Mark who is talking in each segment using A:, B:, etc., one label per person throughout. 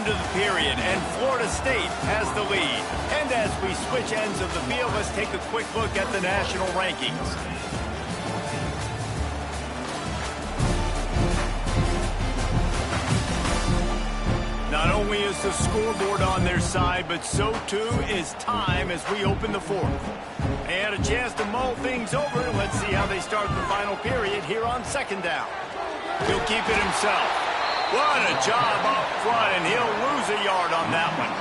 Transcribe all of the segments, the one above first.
A: into the period, and Florida State has the lead. And as we switch ends of the field, let's take a quick look at the national rankings. Not only is the scoreboard on their side, but so too is time as we open the fourth. They had a chance to mull things over. Let's see how they start the final period here on second down. He'll keep it himself. What a job up front, and he'll lose a yard on that one.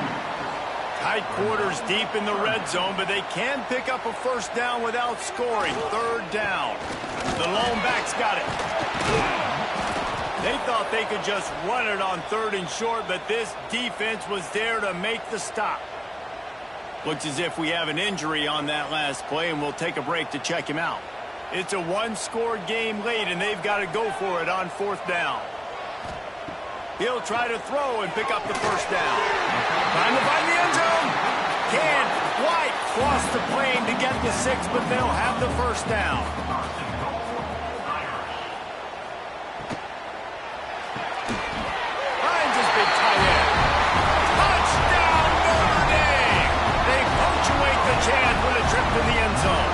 A: Tight quarters deep in the red zone, but they can pick up a first down without scoring. Third down. The lone back's got it. They thought they could just run it on third and short, but this defense was there to make the stop. Looks as if we have an injury on that last play, and we'll take a break to check him out. It's a one-score game late, and they've got to go for it on fourth down. He'll try to throw and pick up the first down. Trying to find the end zone. Can't quite cross the plane to get the 6, but they'll have the first down. Finds his big tight end. Touchdown, Notre Dame! They punctuate the chance with a trip to the end zone.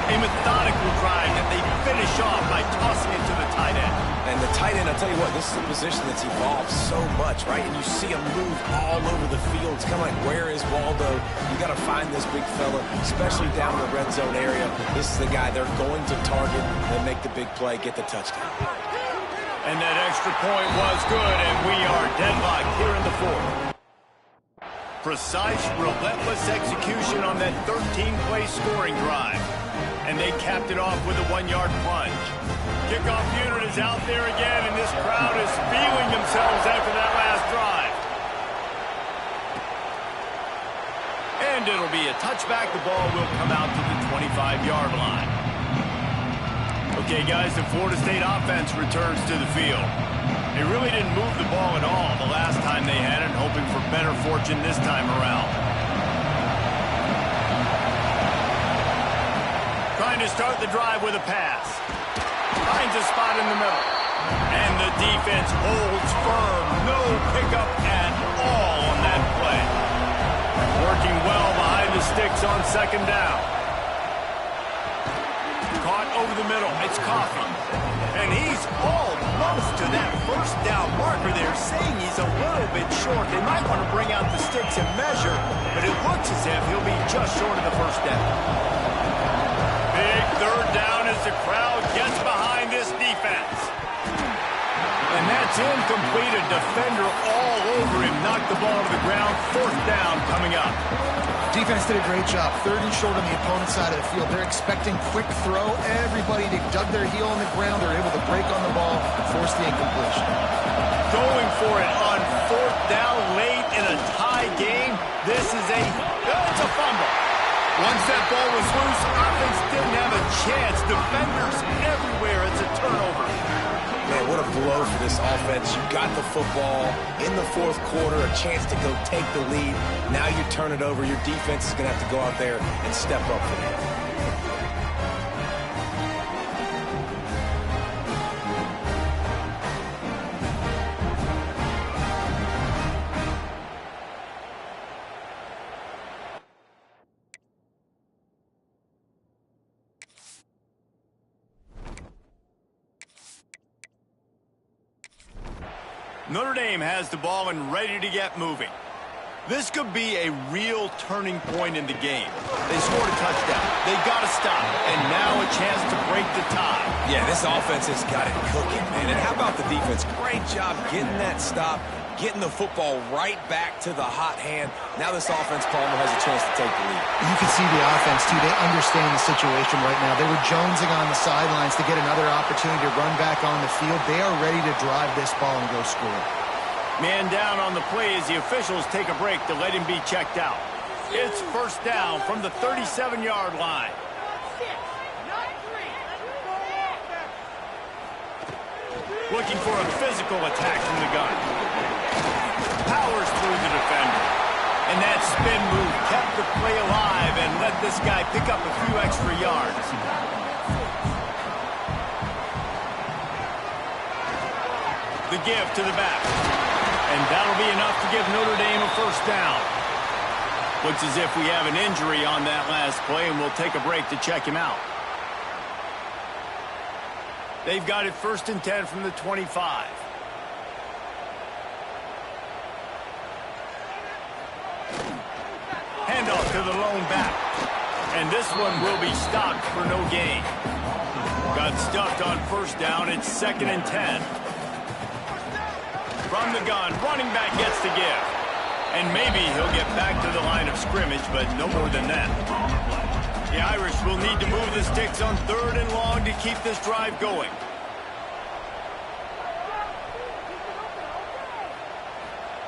A: A methodical drive that they finish off by tossing it to the tight end.
B: And the tight end, I'll tell you what, this is a position that's evolved so much, right? And you see him move all over the field. It's kind of like, where is Waldo? You got to find this big fella, especially down in the red zone area. This is the guy they're going to target and make the big play, get the touchdown.
A: And that extra point was good, and we are deadlocked here in the fourth. Precise, relentless execution on that 13-play scoring drive. And they capped it off with a 1-yard plunge. Kickoff unit is out there again, and this crowd is feeling themselves after that last drive. And it'll be a touchback. The ball will come out to the 25-yard line. Okay, guys, the Florida State offense returns to the field. They really didn't move the ball at all the last time they had it, hoping for better fortune this time around. Trying to start the drive with a pass. Finds a spot in the middle. And the defense holds firm. No pickup at all on that play. Working well behind the sticks on second down. Caught over the middle. It's Coffee. And he's almost to that first down marker there, saying he's a little bit short. They might want to bring out the sticks and measure, but it looks as if he'll be just short of the first down. Big third down as the crowd gets behind this defense. And that's incomplete. A defender all over him. Knocked the ball to the ground. Fourth down coming up.
C: Defense did a great job. Third and short on the opponent's side of the field. They're expecting quick throw. Everybody, they dug their heel on the ground. They're able to break on the ball, force the incompletion.
A: Going for it on fourth down late in a tie game. This is it's a fumble. Once that ball was loose, offense didn't have a chance. Defenders everywhere. It's a turnover.
B: Man, what a blow for this offense. You got the football in the fourth quarter, a chance to go take the lead. Now you turn it over. Your defense is going to have to go out there and step up for that.
A: Notre Dame has the ball and ready to get moving. This could be a real turning point in the game. They scored a touchdown. They got to stop. And now a chance to break the tie.
B: Yeah, this offense has got it cooking, man. And how about the defense? Great job getting that stop, getting the football right back to the hot hand. Now this offense, Palmer, has a chance to take the lead.
C: You can see the offense, too. They understand the situation right now. They were jonesing on the sidelines to get another opportunity to run back on the field. They are ready to drive this ball and go score.
A: Man down on the play as the officials take a break to let him be checked out. It's first down from the 37-yard line. Looking for a physical attack from the gun. Powers through the defender. And that spin move kept the play alive and let this guy pick up a few extra yards. The give to the back. And to give Notre Dame a first down. Looks as if we have an injury on that last play, and we'll take a break to check him out. They've got it 1st and 10 from the 25. Handoff to the lone back. And this one will be stopped for no gain. Got stuffed on 1st down. It's 2nd and 10. From the gun, running back gets to give. And maybe he'll get back to the line of scrimmage, but no more than that. The Irish will need to move the sticks on 3rd and long to keep this drive going.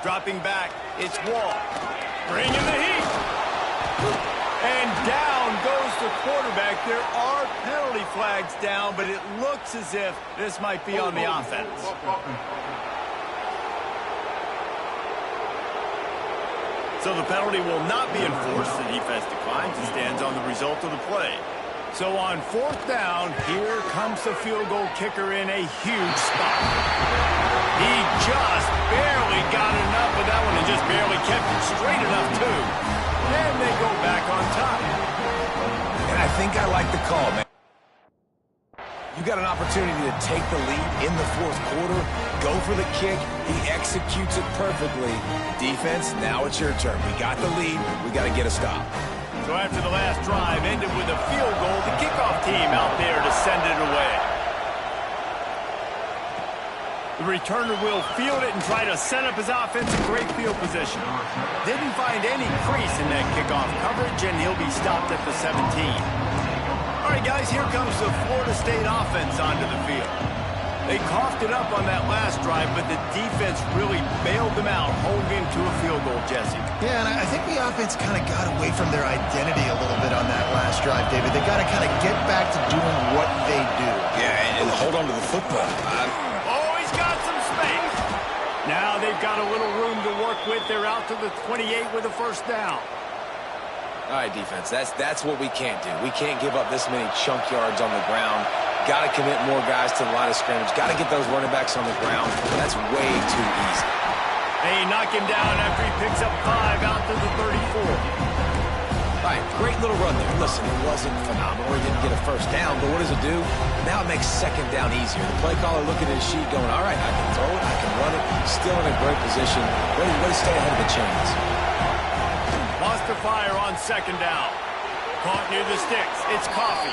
A: Dropping back, it's Wall. Bringing the heat. And down goes the quarterback. There are penalty flags down, but it looks as if this might be on the offense. So the penalty will not be enforced. The defense declines and stands on the result of the play. So on 4th down, here comes the field goal kicker in a huge spot. He just barely got enough of that one and just barely kept it straight enough, too. And they go back on top.
B: And I think I like the call, man. You got an opportunity to take the lead in the 4th quarter. Go for the kick. He executes it perfectly. Defense, now it's your turn. We got the lead. We got to get a stop.
A: So after the last drive ended with a field goal, the kickoff team out there to send it away. The returner will field it and try to set up his offense in great field position. Didn't find any crease in that kickoff coverage, and he'll be stopped at the 17. All right, guys, here comes the Florida State offense onto the field. They coughed it up on that last drive, but the defense really bailed them out, holding him to a field goal, Jesse.
C: Yeah, and I think the offense kind of got away from their identity a little bit on that last drive, David. They got to kind of get back to doing what they do.
B: Yeah, and hold on to the football.
A: Oh, he's got some space. Now they've got a little room to work with. They're out to the 28 with a 1st down.
B: All right, defense, that's what we can't do. We can't give up this many chunk yards on the ground. Got to commit more guys to the line of scrimmage. Got to get those running backs on the ground. That's way too easy.
A: They knock him down after he picks up 5 out to the 34.
B: All right, great little run there. Listen, it wasn't phenomenal. He didn't get a 1st down, but what does it do? Now it makes 2nd down easier. The play caller looking at his sheet going, all right, I can throw it, I can run it. Still in a great position. Way to stay ahead of the chains.
A: Lost to fire on 2nd down. Caught near the sticks. It's Coffee.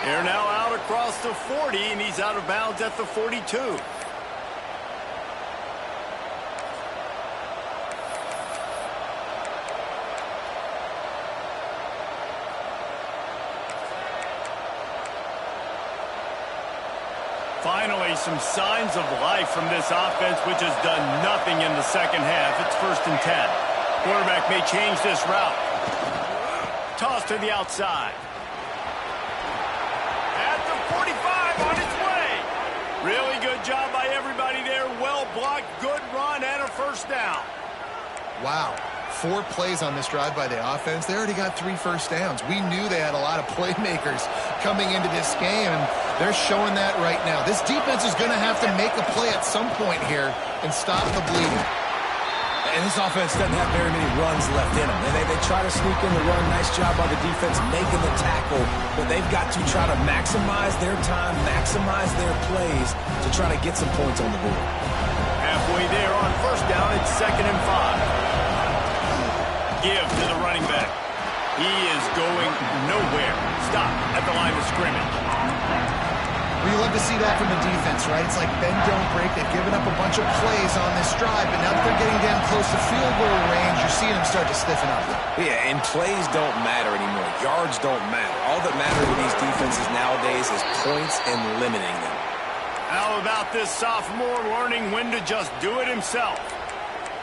A: They're now out across the 40, and he's out of bounds at the 42. Finally, some signs of life from this offense, which has done nothing in the 2nd half. It's 1st and 10. Quarterback may change this route. Toss to the outside. At the 45, on its way. Really good job by everybody there. Well blocked, good run, and a 1st down.
C: Wow. 4 plays on this drive by the offense. They already got 3 1st downs. We knew they had a lot of playmakers coming into this game, and they're showing that right now. This defense is going to have to make a play at some point here and stop the bleeding.
B: And this offense doesn't have very many runs left in them. They try to sneak in the run. Nice job by the defense making the tackle. But they've got to try to maximize their time, maximize their plays to try to get some points on the board.
A: Halfway there on 1st down, it's 2nd and 5. Give to the running back. He is going nowhere. Stop at the line of scrimmage.
C: We love to see that from the defense, right? It's like bend, don't break. They've given up a bunch of plays on this drive, but now that they're getting down close to field goal range, you're seeing them start to stiffen up.
B: Yeah, and plays don't matter anymore. Yards don't matter. All that matters with these defenses nowadays is points and limiting them.
A: How about this sophomore learning when to just do it himself?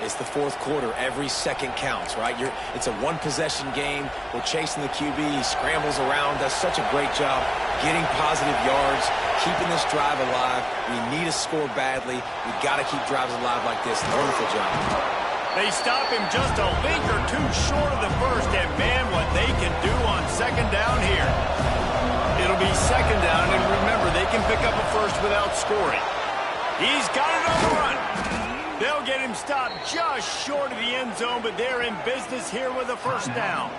B: It's the 4th quarter. Every second counts, right? It's a 1-possession game. We're chasing the QB. He scrambles around, does such a great job getting positive yards, keeping this drive alive. We need to score badly. We've got to keep drives alive like this. Wonderful job.
A: They stop him just a link or two short of the 1st, and man, what they can do on 2nd down here. It'll be 2nd down, and remember, they can pick up a 1st without scoring. He's got it on the run. They'll get him stopped just short of the end zone, but they're in business here with a first down.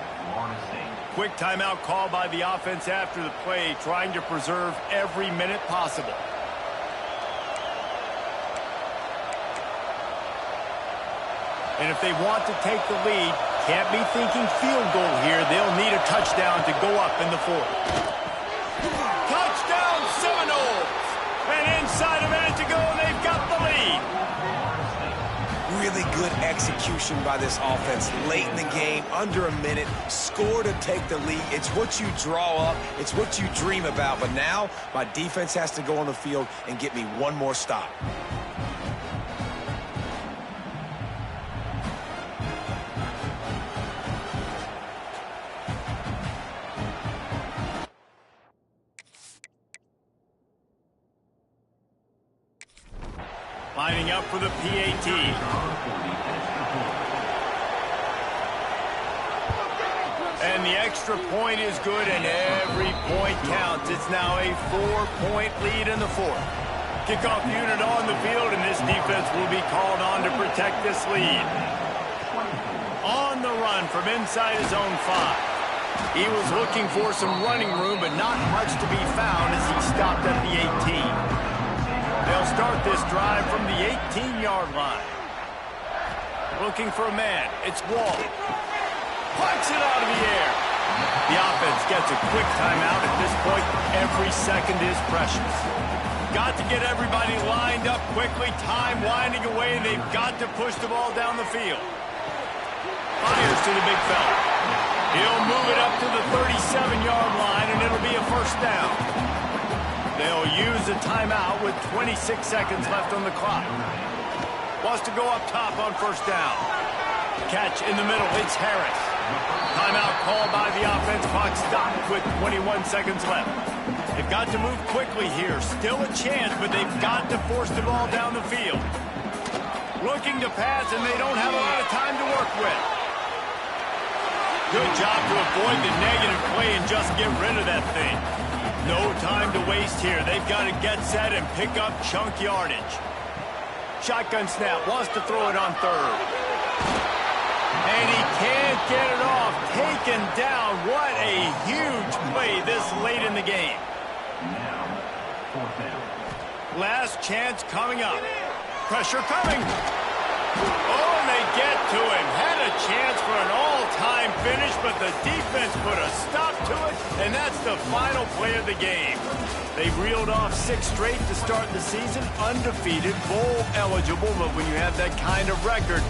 A: Quick timeout call by the offense after the play, trying to preserve every minute possible. And if they want to take the lead, can't be thinking field goal here. They'll need a touchdown to go up in the fourth. Touchdown Seminoles! And inside a minute to go, and they've got the lead.
B: Really good execution by this offense. Late in the game, under a minute, score to take the lead. It's what you draw up. It's what you dream about. But now, my defense has to go on the field and get me one more stop.
A: Lining up for the PAT. And the extra point is good, and every point counts. It's now a 4-point lead in the fourth. Kickoff unit on the field, and this defense will be called on to protect this lead. On the run from inside his own 5. He was looking for some running room, but not much to be found as he stopped at the 18. They'll start this drive from the 18-yard line. Looking for a man. It's Wall. Punts it out of the air. The offense gets a quick timeout. At this point, every second is precious. Got to get everybody lined up quickly. Time winding away, and they've got to push the ball down the field. Fires to the big fella. He'll move it up to the 37-yard line, and it'll be a first down. They'll use a timeout with 26 seconds left on the clock. Wants to go up top on first down. Catch in the middle. It's Harris. Timeout called by the offense. Clock stopped with 21 seconds left. They've got to move quickly here. Still a chance, but they've got to force the ball down the field. Looking to pass, and they don't have a lot of time to work with. Good job to avoid the negative play and just get rid of that thing. No time to waste here. They've got to get set and pick up chunk yardage. Shotgun snap. Wants to throw it on third. And he can't get it off. Taken down. What a huge play this late in the game. Last chance coming up. Pressure coming. Oh, and they get to him. Had a chance for an all-time finish, but the defense put a stop to it, and that's the final play of the game. They reeled off 6 straight to start the season, undefeated, bowl eligible, but when you have that kind of record,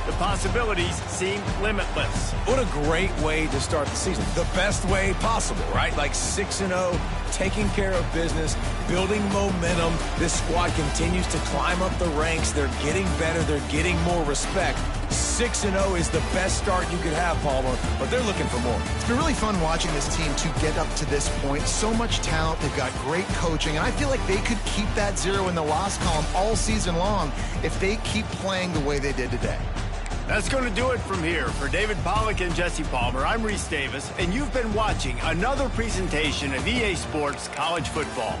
A: the possibilities seem limitless.
B: What a great way to start the season. The best way possible, right? Like 6-0, taking care of business, building momentum. This squad continues to climb up the ranks. They're getting better. They're getting more respect. 6-0 is the best start you could have, Palmer, but they're looking for more.
C: It's been really fun watching this team to get up to this point. So much talent. They've got great coaching, and I feel like they could keep that 0 in the loss column all season long if they keep playing the way they did today.
A: That's going to do it from here. For David Pollack and Jesse Palmer, I'm Reese Davis, and you've been watching another presentation of EA Sports College Football.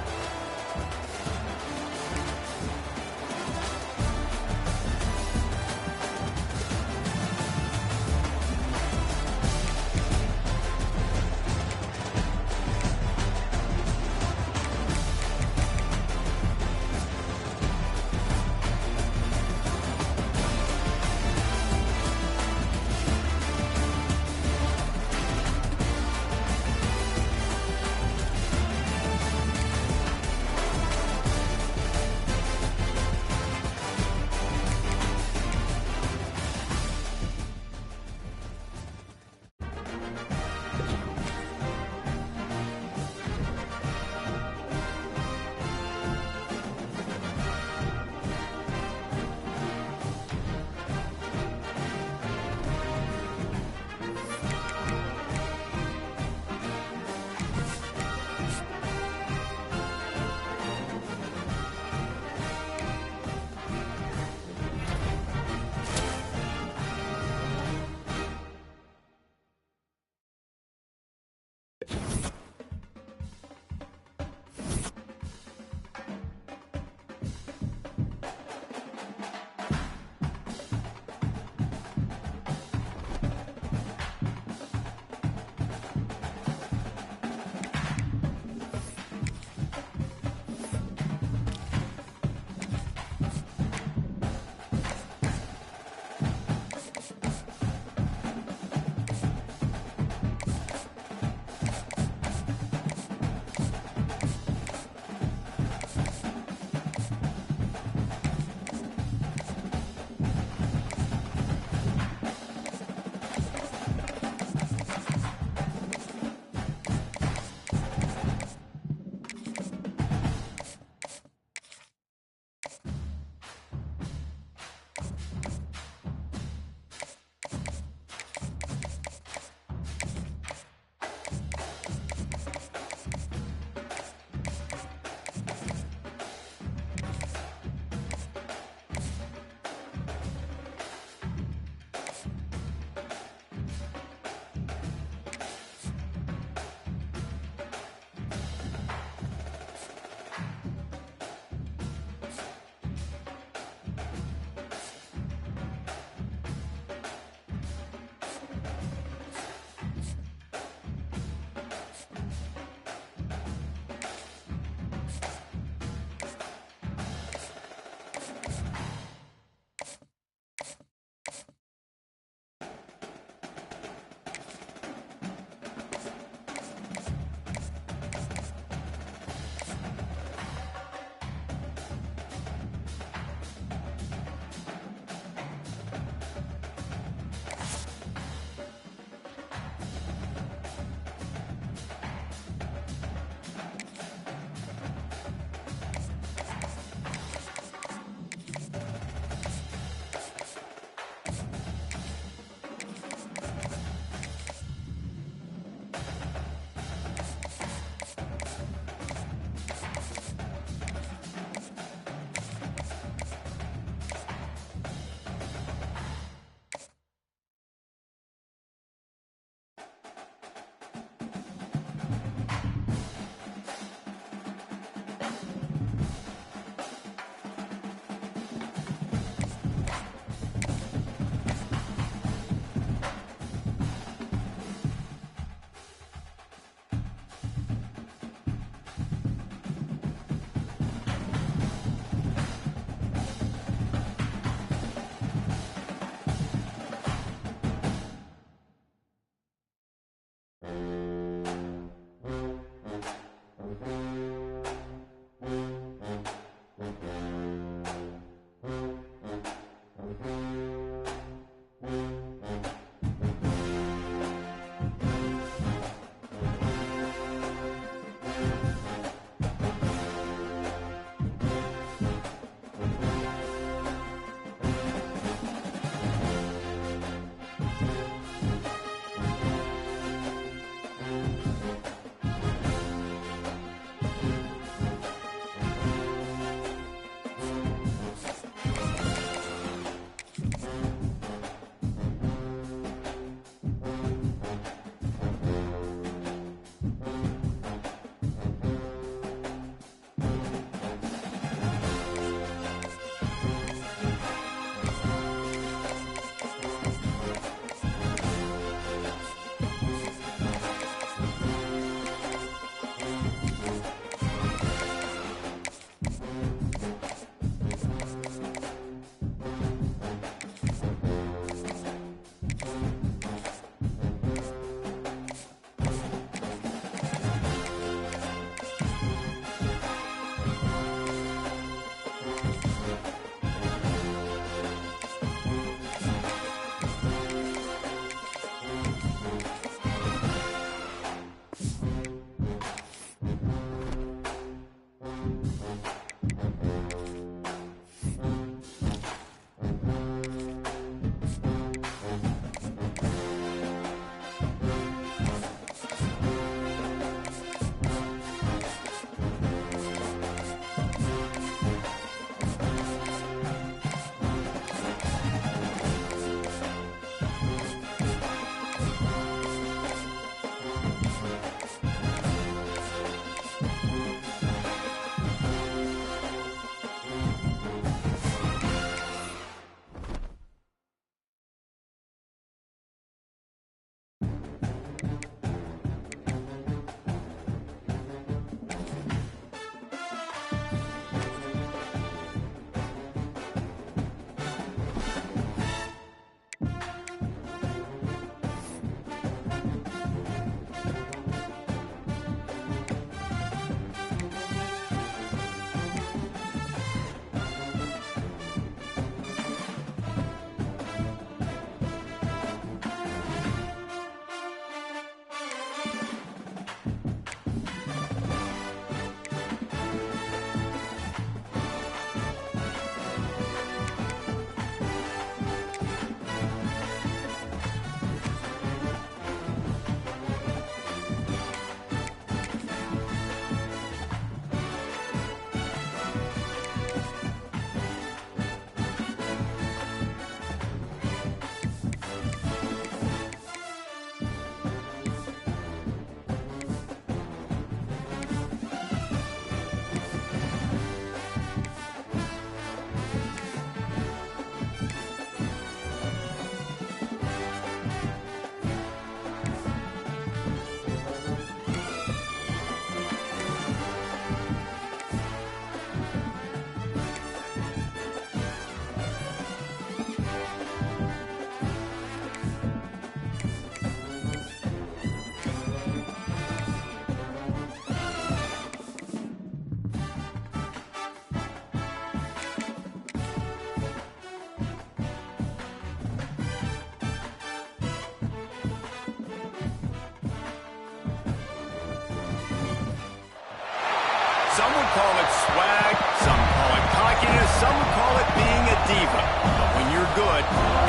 A: Some would call it swag, some call it cockiness, some would call it being a diva. But when you're good,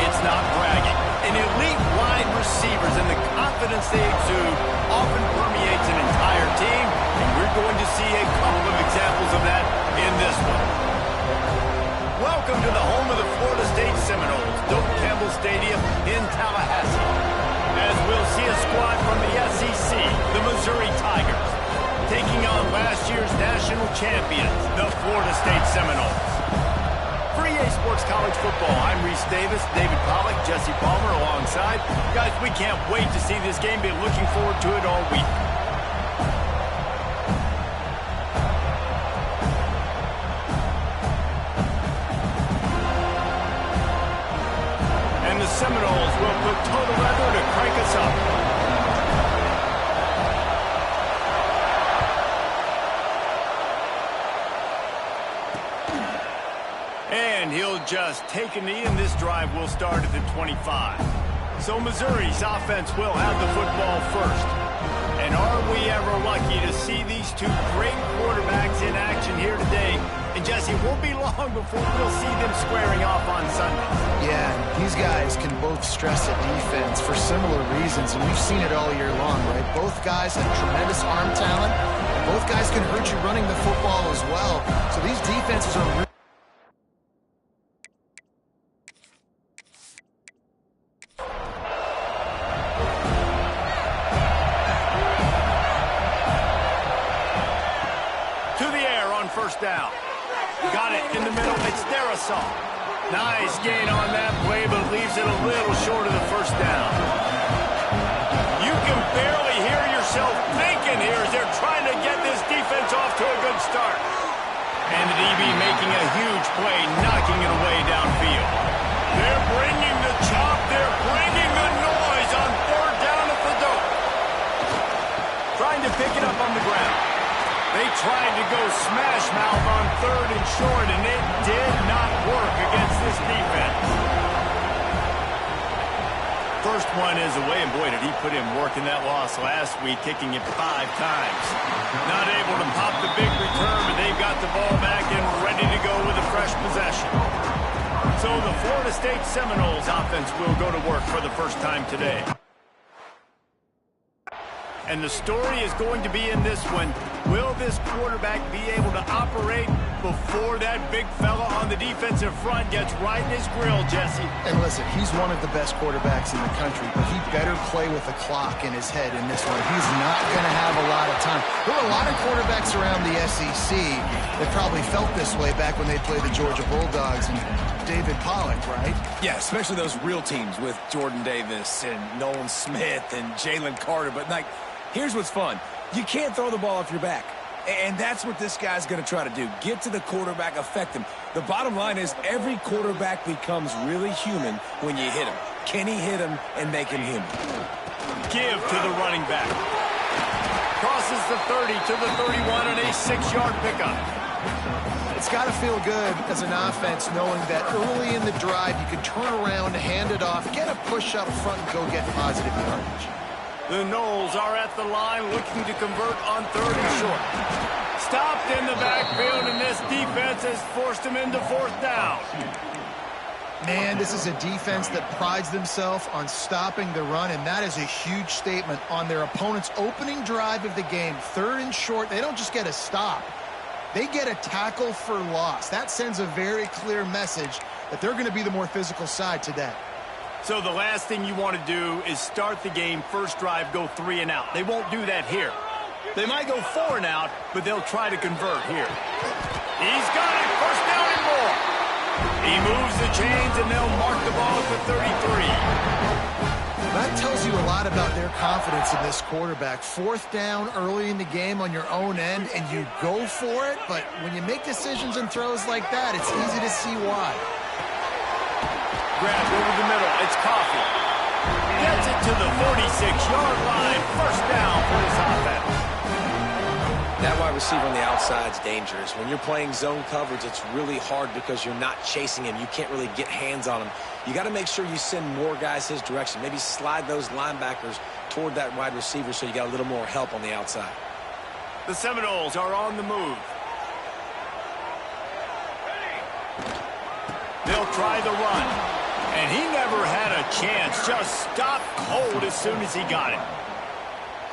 A: it's not bragging. And elite wide receivers and the confidence they exude often permeates an entire team, and we're going to see a couple of examples of that in this one. Welcome to the home of the Florida State Seminoles, Doak Campbell Stadium in Tallahassee. As we'll see a squad from the SEC, the Missouri Tigers, taking on last year's national champions, the Florida State Seminoles. For EA Sports College Football, I'm Reese Davis, David Pollack, Jesse Palmer alongside. Guys, we can't wait to see this game. Been looking forward to it all week. And the Seminoles will put total leather to crank us up. And he'll just take a knee, and this drive will start at the 25. So Missouri's offense will have the football first. And are we ever lucky to see these two great quarterbacks in action here today? And Jesse, it won't be long before we'll see them squaring off on Sunday.
C: Yeah, and these guys can both stress at defense for similar reasons, and we've seen it all year long, right? Both guys have tremendous arm talent, and both guys can hurt you running the football as well. So these defenses are really
A: first down. Got it in the middle. It's Darisaw. Nice gain on that play, but leaves it a little short of the first down. You can barely hear yourself thinking here as they're trying to get this defense off to a good start. And the DB making a huge play, knocking it away downfield. They're bringing the chop. They're bringing the noise on third down at the Doak. Trying to pick it up on the ground. They tried to go smash mouth on third and short, and it did not work against this defense. First one is away, and boy, did he put in work in that loss last week, kicking it 5 times. Not able to pop the big return, but they've got the ball back and ready to go with a fresh possession. So the Florida State Seminoles offense will go to work for the first time today. And the story is going to be in this one. Will this quarterback be able to operate before that big fella on the defensive front gets right in his grill, Jesse?
C: And listen, he's one of the best quarterbacks in the country, but he better play with the clock in his head in this one. He's not going to have a lot of time. There are a lot of quarterbacks around the SEC that probably felt this way back when they played the Georgia Bulldogs and David Pollack, right?
B: Yeah, especially those real teams with Jordan Davis and Nolan Smith and Jalen Carter. But, like, here's what's fun. You can't throw the ball off your back. And that's what this guy's going to try to do. Get to the quarterback, affect him. The bottom line is every quarterback becomes really human when you hit him. Can he hit him and make him human?
A: Give to the running back. Crosses the 30 to the 31 on a 6-yard pickup.
C: It's got to feel good as an offense knowing that early in the drive you can turn around, hand it off, get a push up front, and go get positive yardage.
A: The Noles are at the line looking to convert on third and short. Stopped in the backfield, and this defense has forced him into fourth down.
C: Man, this is a defense that prides themselves on stopping the run, and that is a huge statement on their opponent's opening drive of the game. Third and short, they don't just get a stop. They get a tackle for loss. That sends a very clear message that they're going to be the more physical side today.
A: So the last thing you want to do is start the game, first drive, go 3 and out. They won't do that here. They might go 4 and out, but they'll try to convert here. He's got it, first down and more. He moves the chains, and they'll mark the ball at the 33.
C: That tells you a lot about their confidence in this quarterback. Fourth down early in the game on your own end, and you go for it, but when you make decisions and throws like that, it's easy to see why.
A: Grabbed over the middle. It's Coffee. Gets it to the 46-yard line. First down for his offense.
B: That wide receiver on the outside is dangerous. When you're playing zone coverage, it's really hard because you're not chasing him. You can't really get hands on him. You got to make sure you send more guys his direction. Maybe slide those linebackers toward that wide receiver so you got a little more help on the outside.
A: The Seminoles are on the move. They'll try the run. And he never had a chance. Just stopped cold as soon as he got it.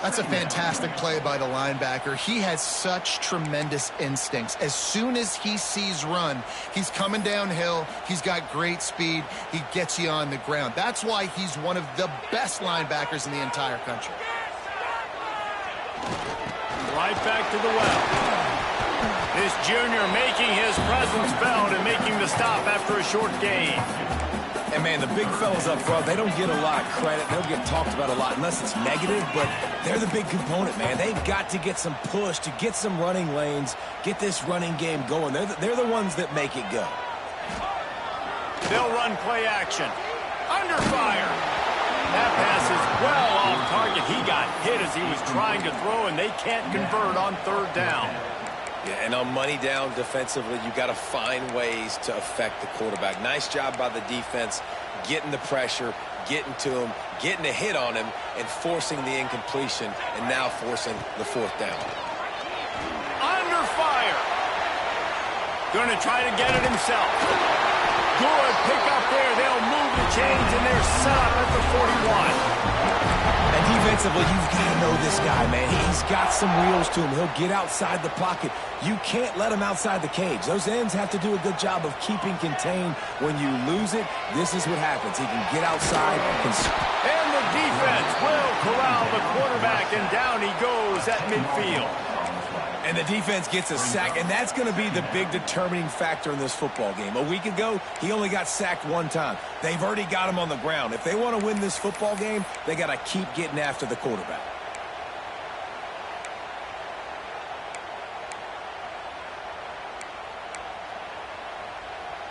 C: That's a fantastic play by the linebacker. He has such tremendous instincts. As soon as he sees run, he's coming downhill. He's got great speed. He gets you on the ground. That's why he's one of the best linebackers in the entire country.
A: Right back to the well. This junior making his presence felt and making the stop after a short gain.
B: And, man, the big fellas up front, they don't get a lot of credit. They don't get talked about a lot unless it's negative, but they're the big component, man. They've got to get some push, to get some running lanes, get this running game going. They're the ones that make it go.
A: They'll run play action. Under fire. That pass is well off target. He got hit as he was trying to throw, and they can't convert on third down.
B: Yeah, and on money down defensively, you got to find ways to affect the quarterback. Nice job by the defense, getting the pressure, getting to him, getting a hit on him, and forcing the incompletion, and now forcing the fourth down.
A: Under fire. Going to try to get it himself. Good pick up there. They'll move the chains, and they're set up at the 41.
B: And defensively, you've got to know this guy, man. He's got some wheels to him. He'll get outside the pocket. You can't let him outside the cage. Those ends have to do a good job of keeping contained. When you lose it, this is what happens. He can get outside.
A: And the defense will corral the quarterback, and down he goes at midfield.
B: And the defense gets a sack, and that's going to be the big determining factor in this football game. A week ago, he only got sacked one time. They've already got him on the ground. If they want to win this football game, they got to keep getting after the quarterback.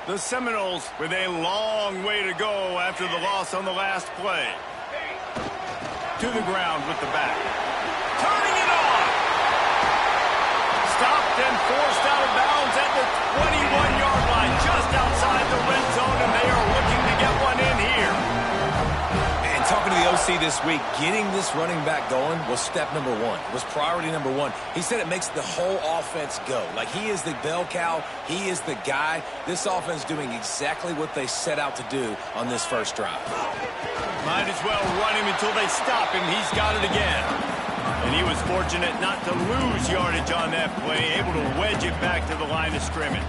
A: The Seminoles with a long way to go after the loss on the last play. To the ground with the back. Turning it on. Stopped and forced out of bounds at the 21-yard line, just outside the red zone, and they are looking to get one in here.
B: And talking to the OC this week, getting this running back going was step number one, was priority number one. He said it makes the whole offense go. Like, he is the bell cow, he is the guy. This offense doing exactly what they set out to do on this first drive.
A: Might as well run him until they stop him. He's got it again. And he was fortunate not to lose yardage on that play, able to wedge it back to the line of scrimmage.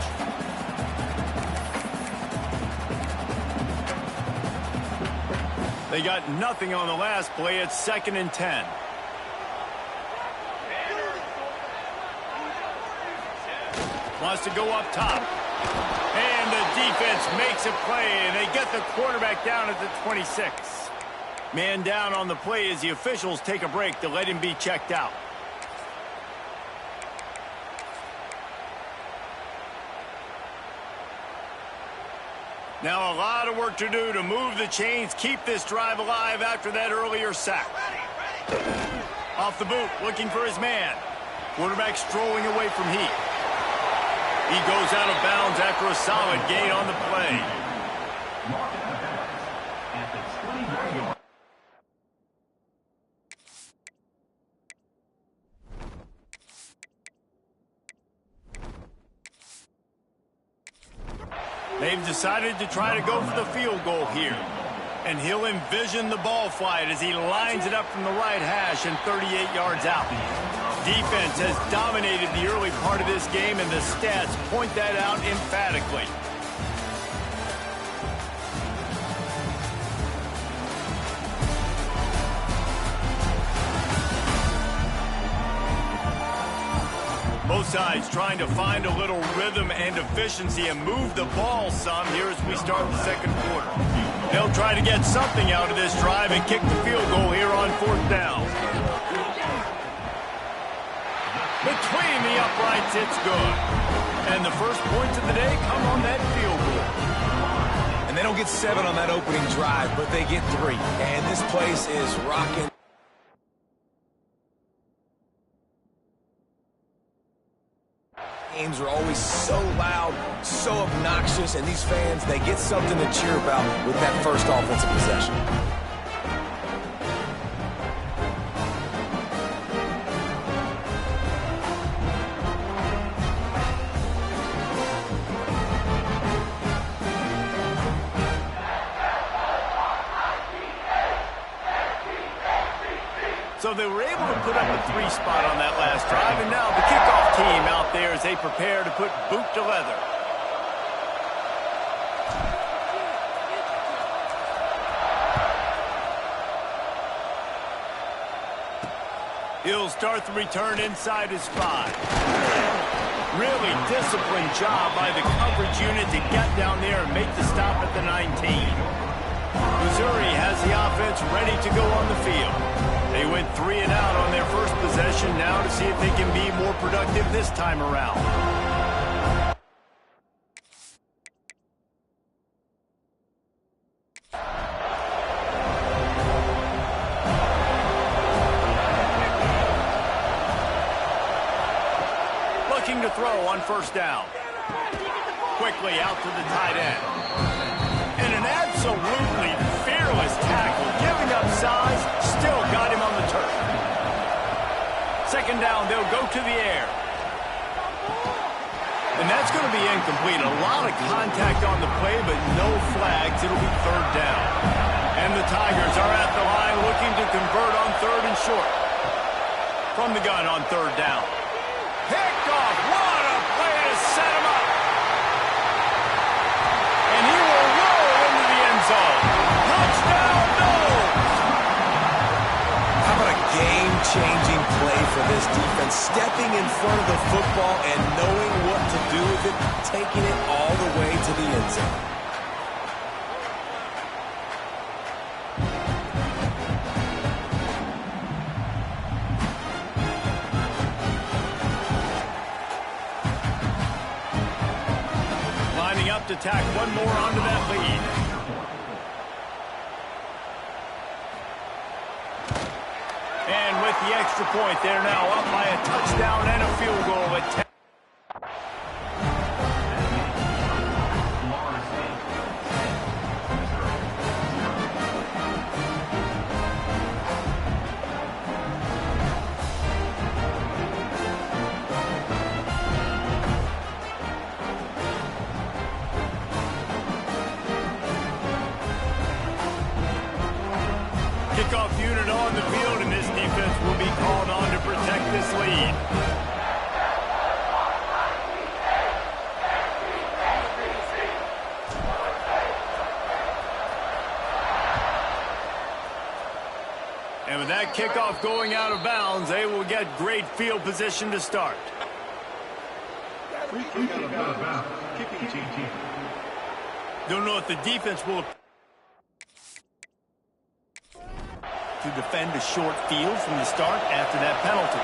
A: They got nothing on the last play. It's 2nd and 10. Wants to go up top. And the defense makes a play, and they get the quarterback down at the 26. Man down on the play as the officials take a break to let him be checked out. Now a lot of work to do to move the chains, keep this drive alive after that earlier sack. Off the boot, looking for his man. Quarterback strolling away from heat. He goes out of bounds after a solid gain on the play. They've decided to try to go for the field goal here. And he'll envision the ball flight as he lines it up from the right hash and 38 yards out. Defense has dominated the early part of this game, and the stats point that out emphatically. Both sides trying to find a little rhythm and efficiency and move the ball some here as we start the second quarter. They'll try to get something out of this drive and kick the field goal here on 4th down. Between the uprights, it's good. And the first points of the day come on that field goal.
B: And they don't get 7 on that opening drive, but they get 3. And this place is rocking. Games are always so loud, so obnoxious, and these fans, they get something to cheer about with that first offensive possession.
A: So they were able to put up a 3 spot on that last drive, and now the kickoff team out there as they prepare to put boot to leather. He'll start the return inside his 5. Really disciplined job by the coverage unit to get down there and make the stop at the 19. Missouri has the offense ready to go on the field. They went 3 and out on their first possession, now to see if they can be more productive this time around. Looking to throw on first down. Quickly out to the tight end. And an absolutely fearless tackle, giving up size, still got him on the turf. Second down, they'll go to the air. And that's going to be incomplete. A lot of contact on the play, but no flags. It'll be third down. And the Tigers are at the line looking to convert on third and short. From the gun on third down. Picked off. What a play to set him up. And he will roll into the end zone. Touchdown, Noles!
B: How about a game-changing play for this defense? Stepping in front of the football and knowing what to do with it, taking it all the way to the end zone.
A: Lining up to tack one more onto that lead. And with the extra point, they're now up by a touchdown and a field goal at 10. Kickoff unit on the field, and this defense will be called on to protect this lead. And with that kickoff going out of bounds, they will get great field position to start. Don't know if the defense will to defend a short field from the start after that penalty.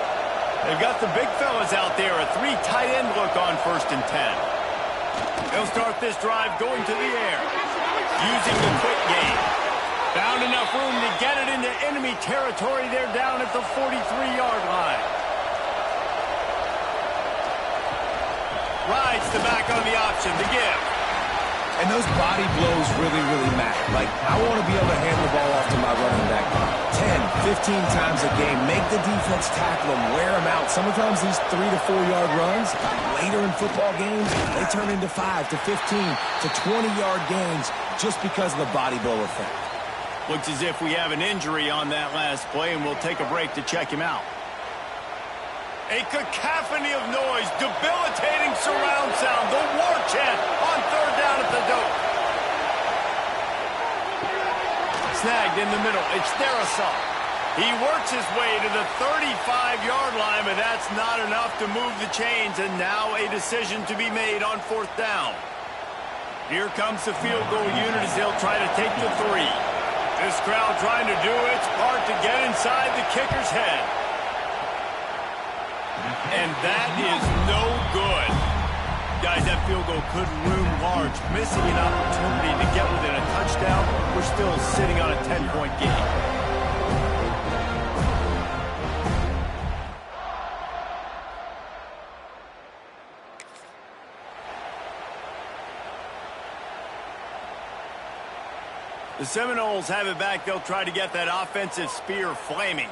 A: They've got the big fellas out there, a 3 tight end look on first and 10. They'll start this drive going to the air, using the quick game. Found enough room to get it into enemy territory. They're down at the 43-yard line. Rides the back on the option, the give.
B: And those body blows really, really matter. Like, I want to be able to hand the ball off to my running back 10, 15 times a game. Make the defense tackle them, wear them out. Sometimes these 3 to 4 yard runs, later in football games, they turn into 5 to 15 to 20-yard gains just because of the body blow effect.
A: Looks as if we have an injury on that last play, and we'll take a break to check him out. A cacophony of noise, debilitating surround sound, the war chant on third down at the dope. Snagged in the middle, it's Darisaw. He works his way to the 35-yard line, but that's not enough to move the chains, and now a decision to be made on fourth down. Here comes the field goal unit as they'll try to take the 3. This crowd trying to do its part to get inside the kicker's head. And that is no good. Guys, that field goal could loom large. Missing an opportunity to get within a touchdown. We're still sitting on a 10-point game. The Seminoles have it back. They'll try to get that offensive spear flaming.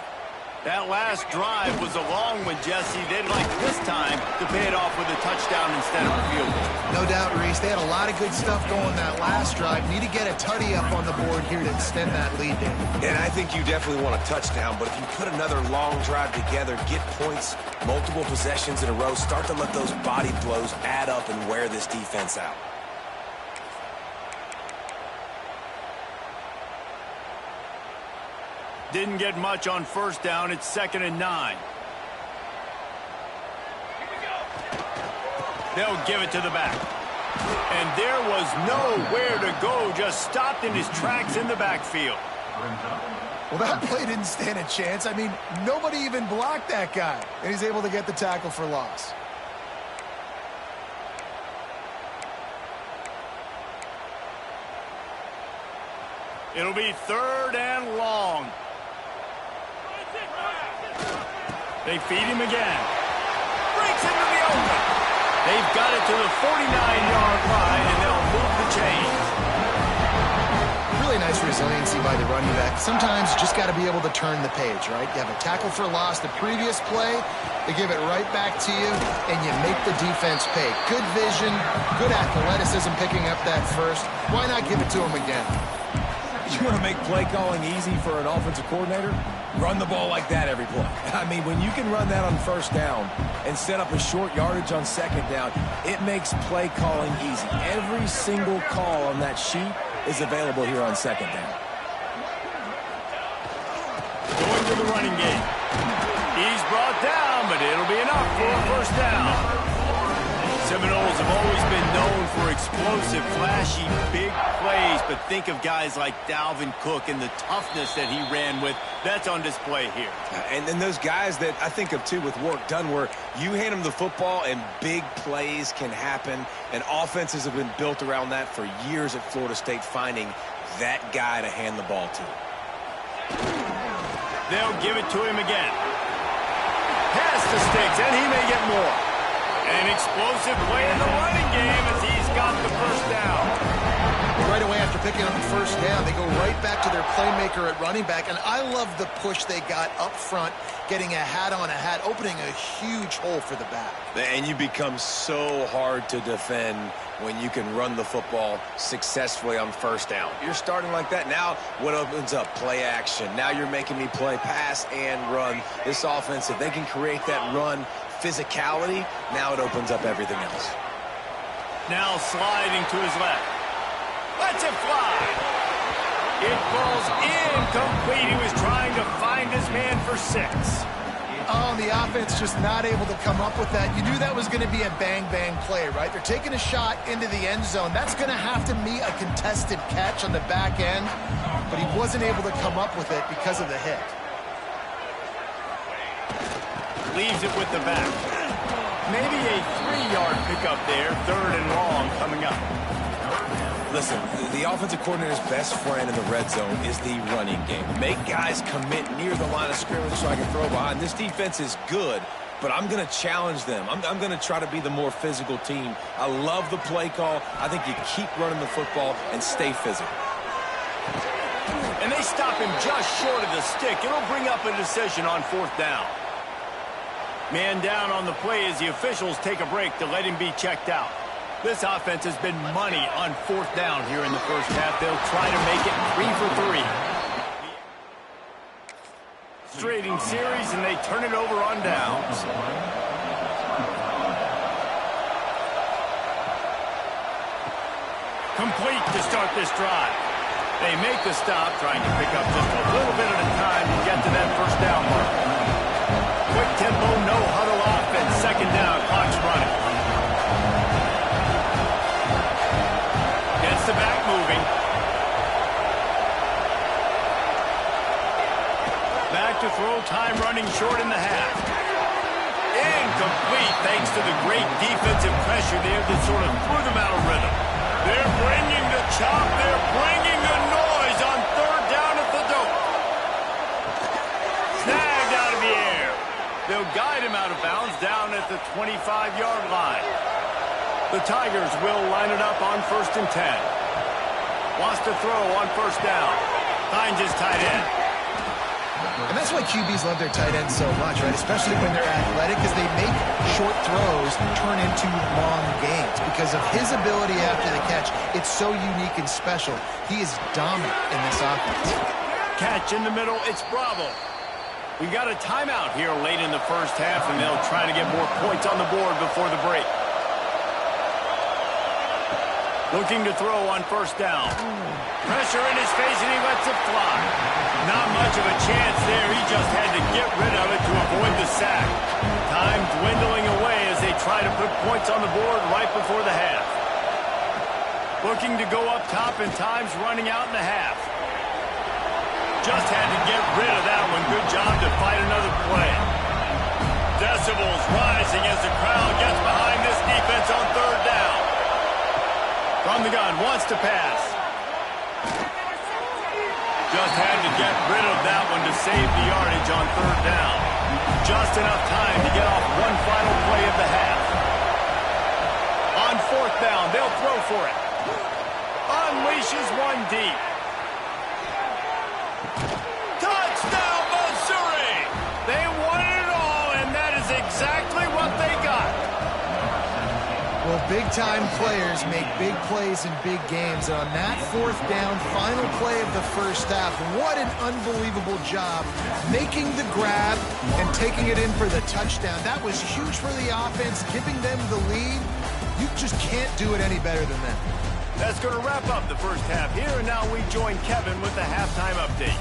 A: That last drive was a long one, Jesse. They'd like this time to pay it off with a touchdown instead of a field goal.
C: No doubt, Reese. They had a lot of good stuff going that last drive. Need to get a tutty up on the board here to extend that lead there.
B: And I think you definitely want a touchdown, but if you put another long drive together, get points, multiple possessions in a row, start to let those body blows add up and wear this defense out.
A: Didn't get much on first down. It's 2nd and 9. They'll give it to the back. And there was nowhere to go. Just stopped in his tracks in the backfield.
C: Well, that play didn't stand a chance. I mean, nobody even blocked that guy. And he's able to get the tackle for loss.
A: It'll be 3rd and long. They feed him again. Breaks into the open. They've got it to the 49-yard line, and they'll move the chains.
C: Really nice resiliency by the running back. Sometimes you just got to be able to turn the page, right? You have a tackle for loss the previous play. They give it right back to you, and you make the defense pay. Good vision, good athleticism picking up that first. Why not give it to him again?
B: You want to make play calling easy for an offensive coordinator? Run the ball like that every play. I mean, when you can run that on first down and set up a short yardage on second down, it makes play calling easy. Every single call on that sheet is available here on second down.
A: Going to the running game. He's brought down, but it'll be enough for a first down. Seminoles have always been known for explosive, flashy, big plays, but think of guys like Dalvin Cook and the toughness that he ran with. That's on display here.
B: And then those guys that I think of, too, with work done, where you hand them the football and big plays can happen, and offenses have been built around that for years at Florida State, finding that guy to hand the ball to.
A: They'll give it to him again. Pass to Sticks, and he may get more. An explosive play in the running game as he's got the first down.
C: Right away after picking up the first down, they go right back to their playmaker at running back. And I love the push they got up front, getting a hat on a hat, opening a huge hole for the back.
B: And you become so hard to defend when you can run the football successfully on first down. You're starting like that. Now what opens up? Play action. Now you're making me play pass and run. This offense, if they can create that run physicality, now it opens up everything else.
A: Now sliding to his left. Lets it fly. It falls incomplete. He was trying to find his man for 6.
C: Oh, the offense just not able to come up with that. You knew that was going to be a bang-bang play, right? They're taking a shot into the end zone. That's going to have to meet a contested catch on the back end, but he wasn't able to come up with it because of the hit.
A: Leaves it with the back. Maybe a 3-yard pickup there. 3rd and long coming up.
B: Listen, the offensive coordinator's best friend in the red zone is the running game. Make guys commit near the line of scrimmage so I can throw behind. This defense is good, but I'm going to challenge them. I'm going to try to be the more physical team. I love the play call. I think you keep running the football and stay physical.
A: And they stop him just short of the stick. It'll bring up a decision on 4th down. Man down on the play as the officials take a break to let him be checked out. This offense has been money on 4th down here in the first half. They'll try to make it 3 for 3. Straighting series, and they turn it over on downs. Complete to start this drive. They make the stop, trying to pick up just a little bit at a time to get to that first down mark. Quick tempo, no huddle offense. 2nd down, clock's running. Gets the back moving. Back to throw, time running short in the half. Incomplete thanks to the great defensive pressure there that sort of threw them out of rhythm. They're bringing the chop. They're bringing the noise on 3rd down at the dope. Snagged out of the air. They'll guide him out of bounds down at the 25-yard line. The Tigers will line it up on 1st and 10. Wants to throw on 1st down. Finds his tight end.
C: And that's why QBs love their tight ends so much, right? Especially when they're athletic, because they make short throws turn into long gains. Because of his ability after the catch, it's so unique and special. He is dominant in this offense.
A: Catch in the middle, it's Bravo. We got a timeout here late in the first half, and they'll try to get more points on the board before the break. Looking to throw on first down. Pressure in his face, and he lets it fly. Not much of a chance there. He just had to get rid of it to avoid the sack. Time dwindling away as they try to put points on the board right before the half. Looking to go up top, and time's running out in the half. Just had to get rid of that one. Good job to fight another play. Decibels rising as the crowd gets behind this defense on third down. From the gun, wants to pass. Just had to get rid of that one to save the yardage on third down. Just enough time to get off one final play of the half. On fourth down, they'll throw for it. Unleashes one deep. Touchdown, Missouri! They wanted it all, and that is exactly what they got.
C: Well, big-time players make big plays in big games. And on that fourth down, final play of the first half, what an unbelievable job making the grab and taking it in for the touchdown. That was huge for the offense, giving them the lead. You just can't do it any better than that.
A: That's going to wrap up the first half here, and now we join Kevin with the halftime update.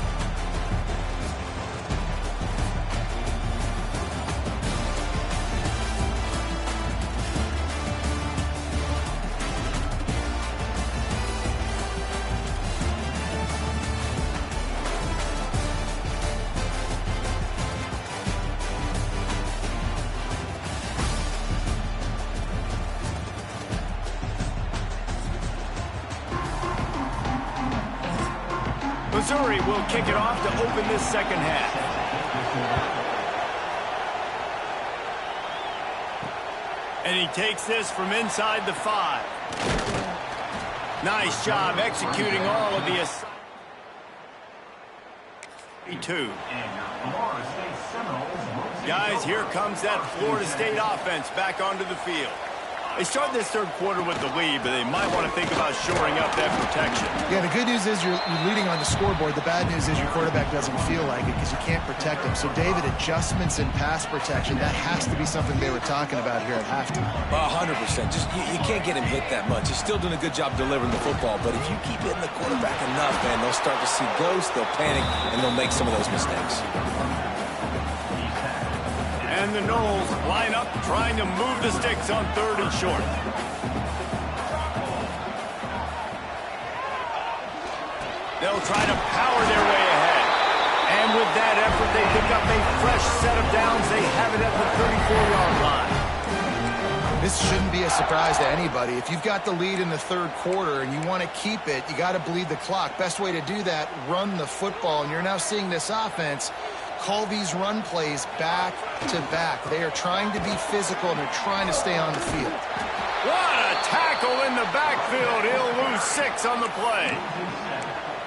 A: Missouri will kick it off to open this second half. And he takes this from inside the 5. Nice job executing all of the assignments. 2. Guys, here comes that Florida State offense back onto the field. They start this third quarter with the lead, but they might want to think about shoring up that protection.
C: Yeah, the good news is you're leading on the scoreboard. The bad news is your quarterback doesn't feel like it because you can't protect him. So, David, adjustments in pass protection, that has to be something they were talking about here at halftime.
B: 100%. Just you can't get him hit that much. He's still doing a good job delivering the football, but if you keep hitting the quarterback enough, man, they'll start to see ghosts, they'll panic, and they'll make some of those mistakes.
A: And the Noles line up trying to move the sticks on third and short. They'll try to power their way ahead. And with that effort, they pick up a fresh set of downs. They have it at the 34-yard line.
C: This shouldn't be a surprise to anybody. If you've got the lead in the third quarter and you want to keep it, you got to bleed the clock. Best way to do that, run the football. And you're now seeing this offense call these run plays back to back. They are trying to be physical, and they're trying to stay on the field.
A: What a tackle in the backfield. He'll lose 6 on the play.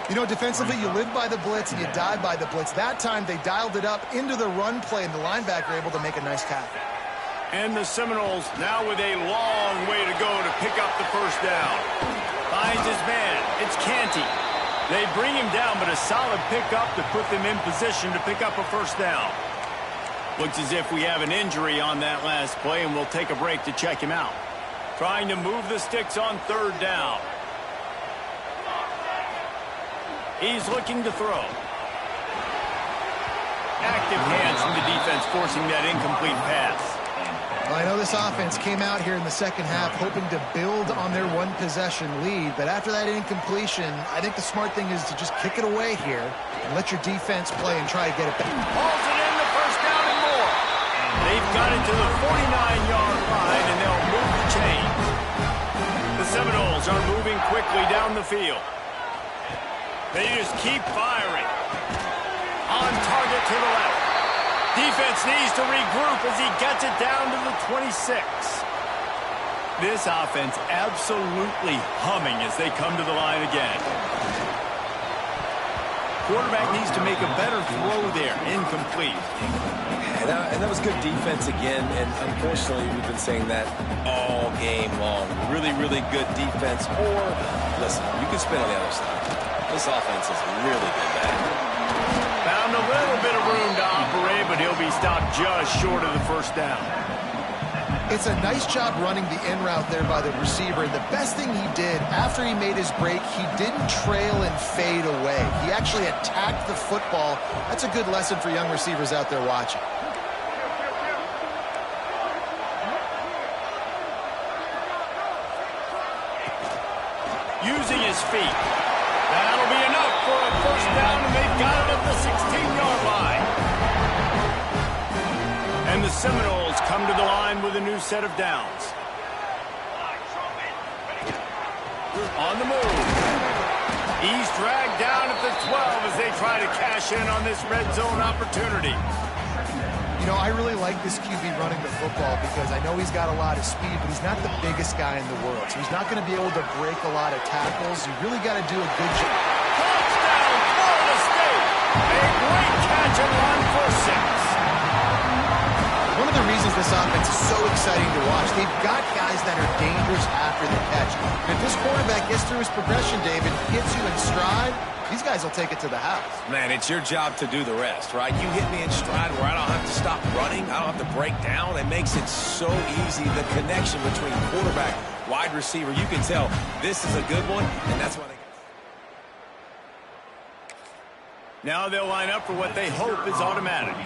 C: You know, defensively, you live by the blitz and you die by the blitz. That time, they dialed it up into the run play, and the linebacker able to make a nice tackle.
A: And the Seminoles now with a long way to go to pick up the first down. Finds his man. It's Canty. They bring him down, but a solid pickup to put them in position to pick up a first down. Looks as if we have an injury on that last play, and we'll take a break to check him out. Trying to move the sticks on third down. He's looking to throw. Active hands from the defense forcing that incomplete pass.
C: Well, I know this offense came out here in the second half hoping to build on their one-possession lead, but after that incompletion, I think the smart thing is to just kick it away here and let your defense play and try to get it back.
A: Hauls it in the first down and more. They've got it to the 49-yard line, and they'll move the chains. The Seminoles are moving quickly down the field. They just keep firing. On target to the left. Defense needs to regroup as he gets it down to the 26. This offense absolutely humming as they come to the line again. quarterback needs to make a better throw there. Incomplete.
B: And that was good defense again, and unfortunately we've been saying that all game long. Really, really good defense. Or, listen, you can spin on the other side. This offense is really good, man.
A: Found a little bit of room to operate, but he'll be stopped just short of the first down.
C: It's a nice job running the in route there by the receiver. And the best thing he did after he made his break, he didn't trail and fade away. He actually attacked the football. That's a good lesson for young receivers out there watching.
A: Using his feet. That'll be enough for a first down, and they've got it at the 16-yard line. And the Seminoles come to the line with a new set of downs. On the move. He's dragged down at the 12 as they try to cash in on this red zone opportunity.
C: You know, I really like this QB running the football because I know he's got a lot of speed, but he's not the biggest guy in the world. So he's not going to be able to break a lot of tackles. You really got to do a good job.
A: Touchdown, Florida State! A great catch and run for 6.
C: One of the reasons this offense is so exciting to watch, they've got guys that are dangerous after the catch. And if this quarterback gets through his progression, David, hits you in stride, these guys will take it to the house.
B: Man, it's your job to do the rest, right? You hit me in stride where I don't have to stop running. I don't have to break down. It makes it so easy. The connection between quarterback, wide receiver, you can tell this is a good one, and that's why they...
A: Now they'll line up for what they hope is automatic.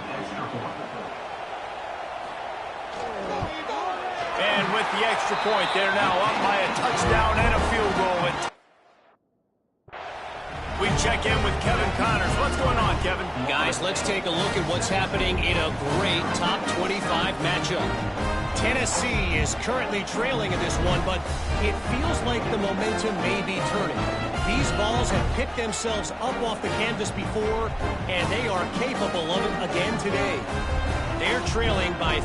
A: And with the extra point, they're now up by a touchdown and a field goal. We check in with Kevin Connors. What's going on, Kevin?
D: Guys, let's take a look at what's happening in a great top 25 matchup. Tennessee is currently trailing in this one, but it feels like the momentum may be turning. These balls have picked themselves up off the canvas before, and they are capable of it again today. They're trailing by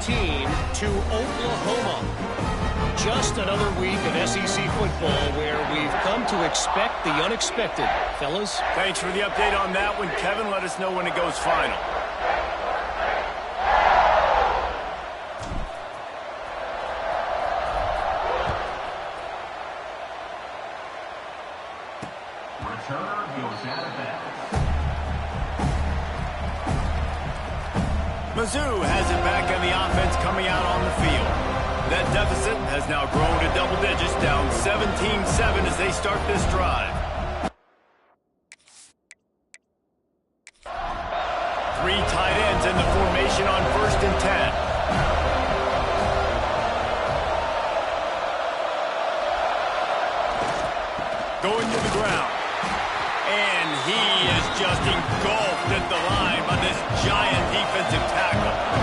D: 13 to Oklahoma. Just another week of SEC football where we've come to expect the unexpected. Fellas?
A: Thanks for the update on that one, Kevin. Let us know when it goes final.
E: Returner goes out of bounds.
A: Mizzou has it back on the offense coming out on the field. That deficit has now grown to double digits, down 17-7 as they start this drive. 3 tight ends in the formation on 1st and 10. Going to the ground. And he is just engulfed at the line by this giant defensive tackle.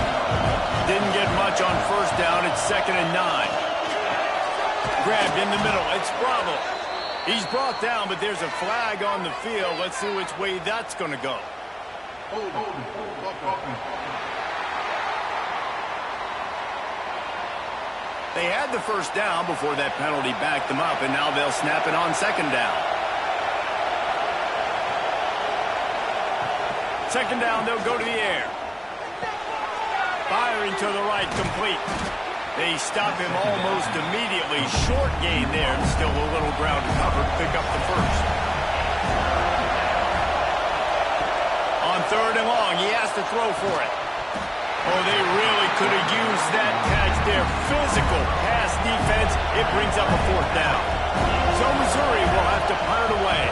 A: Didn't get much on 1st down. It's 2nd and 9. Grabbed in the middle. It's Bravo. He's brought down, but there's a flag on the field. Let's see which way that's going to go. They had the 1st down before that penalty backed them up, and now they'll snap it on 2nd down. 2nd down, they'll go to the air. Firing to the right, complete. They stop him almost immediately. Short gain there, and still a little ground to cover to pick up the 1st. On 3rd and long, he has to throw for it. Oh, they really could have used that catch there. Physical pass defense. It brings up a 4th down. So Missouri will have to punt it away.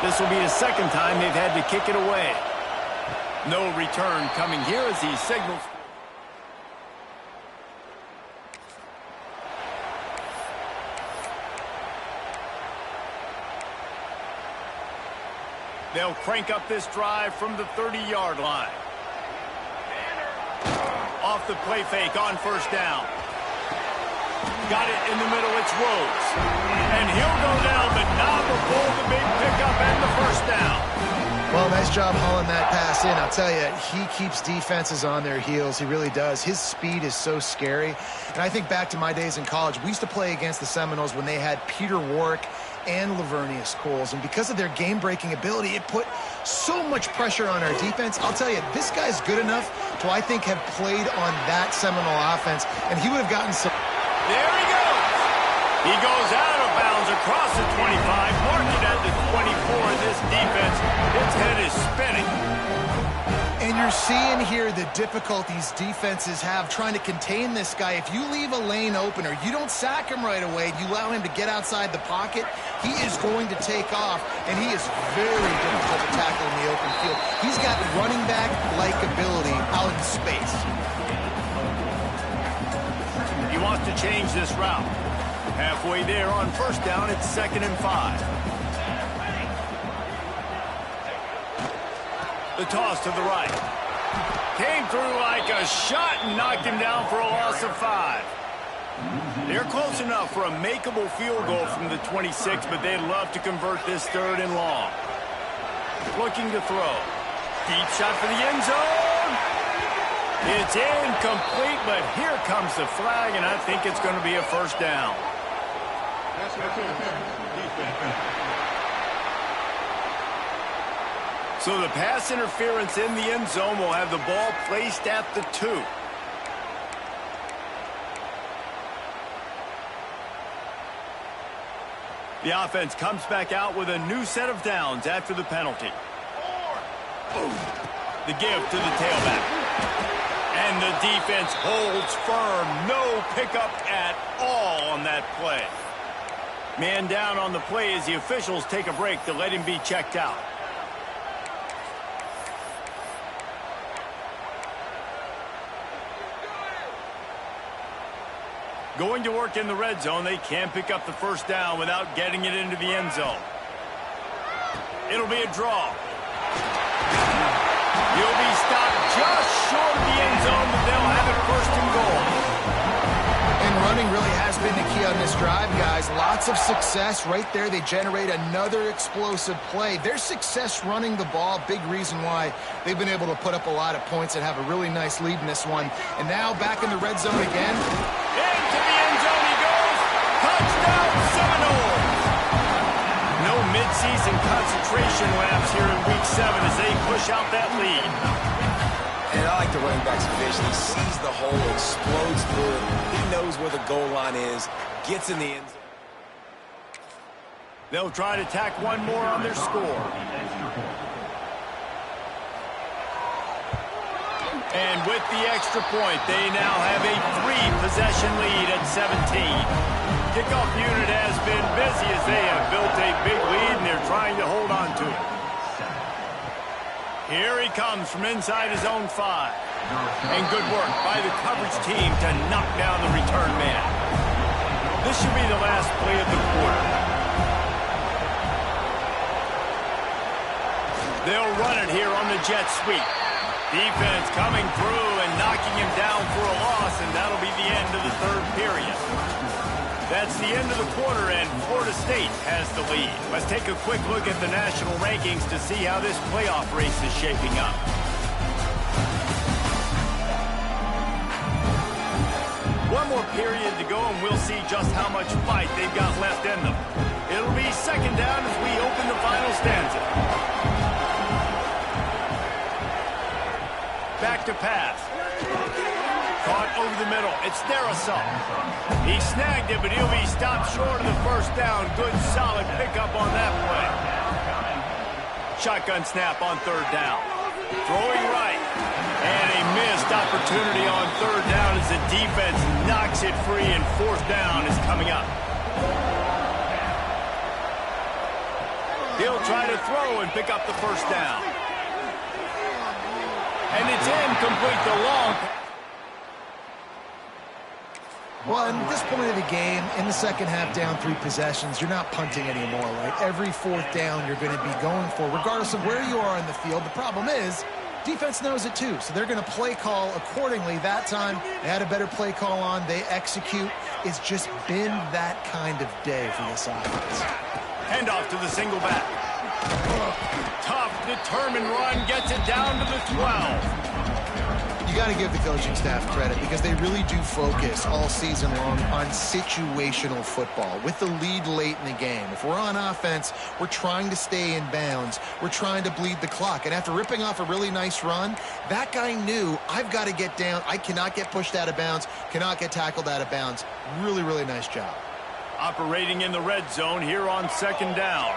A: This will be the 2nd time they've had to kick it away. No return coming here as he signals. They'll crank up this drive from the 30-yard line. Off the play fake on 1st down. Got it in the middle, it's Rhodes. And he'll go down, but not before the big pickup and the 1st down.
C: Well, nice job hauling that pass in. I'll tell you, he keeps defenses on their heels. He really does. His speed is so scary. And I think back to my days in college. We used to play against the Seminoles when they had Peter Warrick and Lavernius Coles. And because of their game-breaking ability, it put so much pressure on our defense. I'll tell you, this guy's good enough to, I think, have played on that Seminole offense, and he would have gotten some...
A: There he goes. He goes out of bounds across the 25, marking at the 24. This defense, its head is spinning.
C: And you're seeing here the difficulties defenses have trying to contain this guy. If you leave a lane open or you don't sack him right away, you allow him to get outside the pocket, he is going to take off, and he is very difficult to tackle in the open field. He's got running back-like ability out in space.
A: He wants to change this route. Halfway there on first down, it's 2nd and 5. The toss to the right. Came through like a shot and knocked him down for a loss of 5. They're close enough for a makeable field goal from the 26, but they'd love to convert this 3rd and long. Looking to throw. Deep shot for the end zone. It's incomplete, but here comes the flag, and I think it's going to be a first down. So the pass interference in the end zone will have the ball placed at the 2. The offense comes back out with a new set of downs after the penalty. The give to the tailback. And the defense holds firm. No pickup at all on that play. Man down on the play as the officials take a break to let him be checked out. Going to work in the red zone, they can't pick up the first down without getting it into the end zone. It'll be a draw. He'll be stopped just short of the end zone, but they'll have it 1st and goal.
C: And running really has been the key on this drive, guys. Lots of success right there. They generate another explosive play. Their success running the ball, big reason why they've been able to put up a lot of points and have a really nice lead in this one. And now back in the red zone again.
A: Into the end zone he goes. Touchdown, Seminoles. No midseason concentration laps here in Week 7 as they push out that lead.
B: And I like the running back's vision. He sees the hole, explodes through it. He knows where the goal line is, gets in the end zone.
A: They'll try to tack one more on their score. And with the extra point, they now have a 3-possession lead at 17. Kickoff unit has been busy as they have built a big lead, and they're trying to hold on to it. Here he comes from inside his own 5. And good work by the coverage team to knock down the return man. This should be the last play of the quarter. They'll run it here on the jet sweep. Defense coming through and knocking him down for a loss, and that'll be the end of the 3rd period. That's the end of the quarter, and Florida State has the lead. Let's take a quick look at the national rankings to see how this playoff race is shaping up. One more period to go, and we'll see just how much fight they've got left in them. It'll be 2nd down as we open the final stanza. Back to pass. Caught over the middle. It's Therasol. He snagged it, but he'll be stopped short of the first down. Good, solid pickup on that play. Shotgun snap on 3rd down. Throwing right. And a missed opportunity on 3rd down as the defense knocks it free, and 4th down is coming up. He'll try to throw and pick up the first down. And it's incomplete, the long.
C: Well, at this point of the game, in the second half, down 3 possessions, you're not punting anymore, right? Every 4th down you're going to be going for, regardless of where you are in the field. The problem is, defense knows it too, so they're going to play call accordingly. That time, they had a better play call on. They execute. It's just been that kind of day for this offense.
A: Handoff to the single back. Tough, determined run, gets it down to the 12.
C: You got to give the coaching staff credit because they really do focus all season long on situational football with the lead late in the game. If we're on offense, we're trying to stay in bounds. We're trying to bleed the clock. And after ripping off a really nice run, that guy knew, I've got to get down. I cannot get pushed out of bounds, cannot get tackled out of bounds. Really, really nice job.
A: Operating in the red zone here on second down.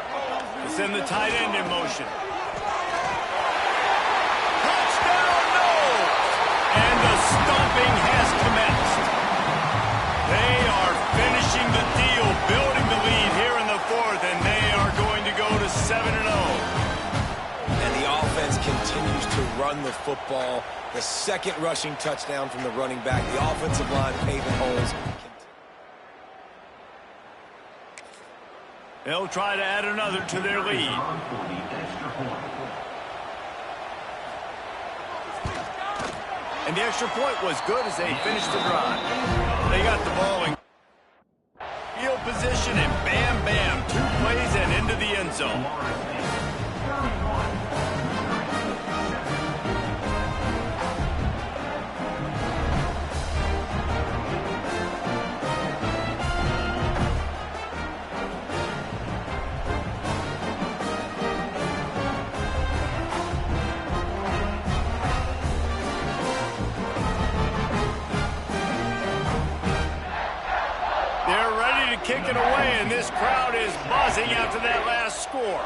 A: It's in the tight end in motion. And the stomping has commenced. They are finishing the deal, building the lead here in the fourth, and they are going to go to 7-0.
B: And the offense continues to run the football. The second rushing touchdown from the running back. The offensive line paving holes.
A: They'll try to add another to their lead. And the extra point was good as they finished the drive. They got the ball in field position, and bam, bam, 2 plays and into the end zone. Kick it away, and this crowd is buzzing after that last score.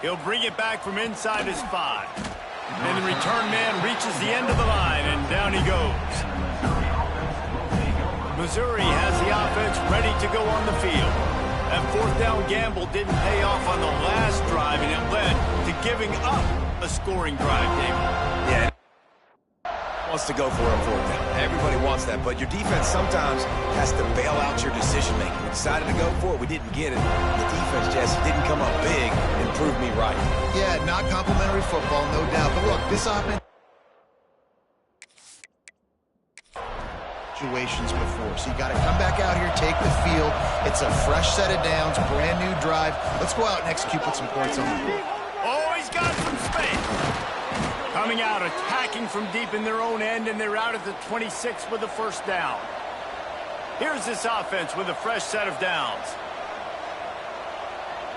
A: He'll bring it back from inside his 5. And the return man reaches the end of the line, and down he goes. Missouri has the offense ready to go on the field. That fourth down gamble didn't pay off on the last drive, and it led to giving up a scoring drive, David.
B: Yeah, wants to go for it on fourth down. Everybody wants that, but your defense sometimes has to bail out your decision-making. We decided to go for it. We didn't get it. The defense, Jesse, didn't come up big and prove me right.
C: Yeah, not complimentary football, no doubt. But look, this offense situations before. So you got to come back out here, take the field. It's a fresh set of downs, brand new drive. Let's go out and execute, put some points on the board.
A: Oh, he's got some space. Coming out, attacking from deep in their own end, and they're out at the 26 with the first down. Here's this offense with a fresh set of downs.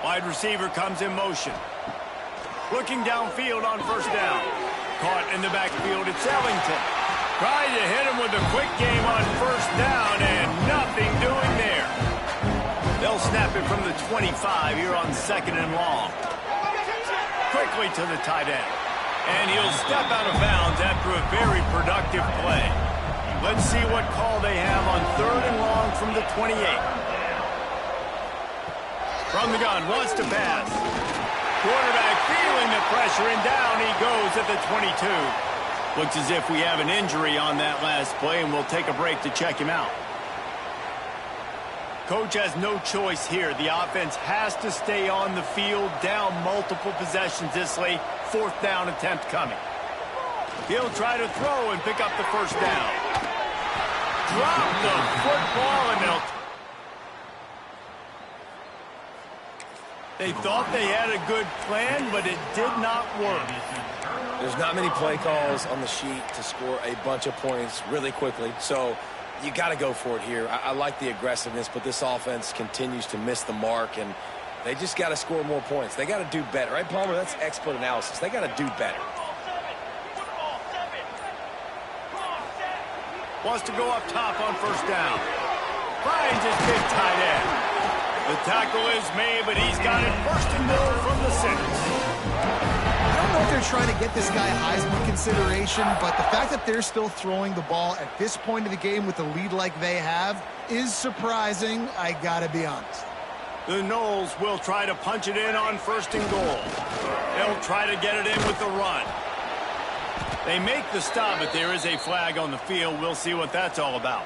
A: Wide receiver comes in motion. Looking downfield on first down. Caught in the backfield, it's Ellington. Trying to hit him with a quick game on first down, and nothing doing there. They'll snap it from the 25 here on second and long. Quickly to the tight end. And he'll step out of bounds after a very productive play. Let's see what call they have on third and long from the 28. From the gun, wants to pass. Quarterback feeling the pressure, and down he goes at the 22. Looks as if we have an injury on that last play, and we'll take a break to check him out. Coach has no choice here. The offense has to stay on the field, down multiple possessions this late. Fourth down attempt coming. He'll try to throw and pick up the first down. Drop the football, and they thought they had a good plan, but it did not work.
B: There's not many play calls on the sheet to score a bunch of points really quickly, so you got to go for it here. I like the aggressiveness, but this offense continues to miss the mark, and they just got to score more points. They got to do better, right, Palmer? That's expert analysis. They got to do better.
A: Wants to go up top on first down. Finds his big tight end. The tackle is made, but he's got it first and goal from the 6.
C: I don't know if they're trying to get this guy Heisman consideration, but the fact that they're still throwing the ball at this point of the game with a lead like they have is surprising, I gotta be honest.
A: The Noles will try to punch it in on first and goal. They'll try to get it in with the run. They make the stop, but there is a flag on the field. We'll see what that's all about.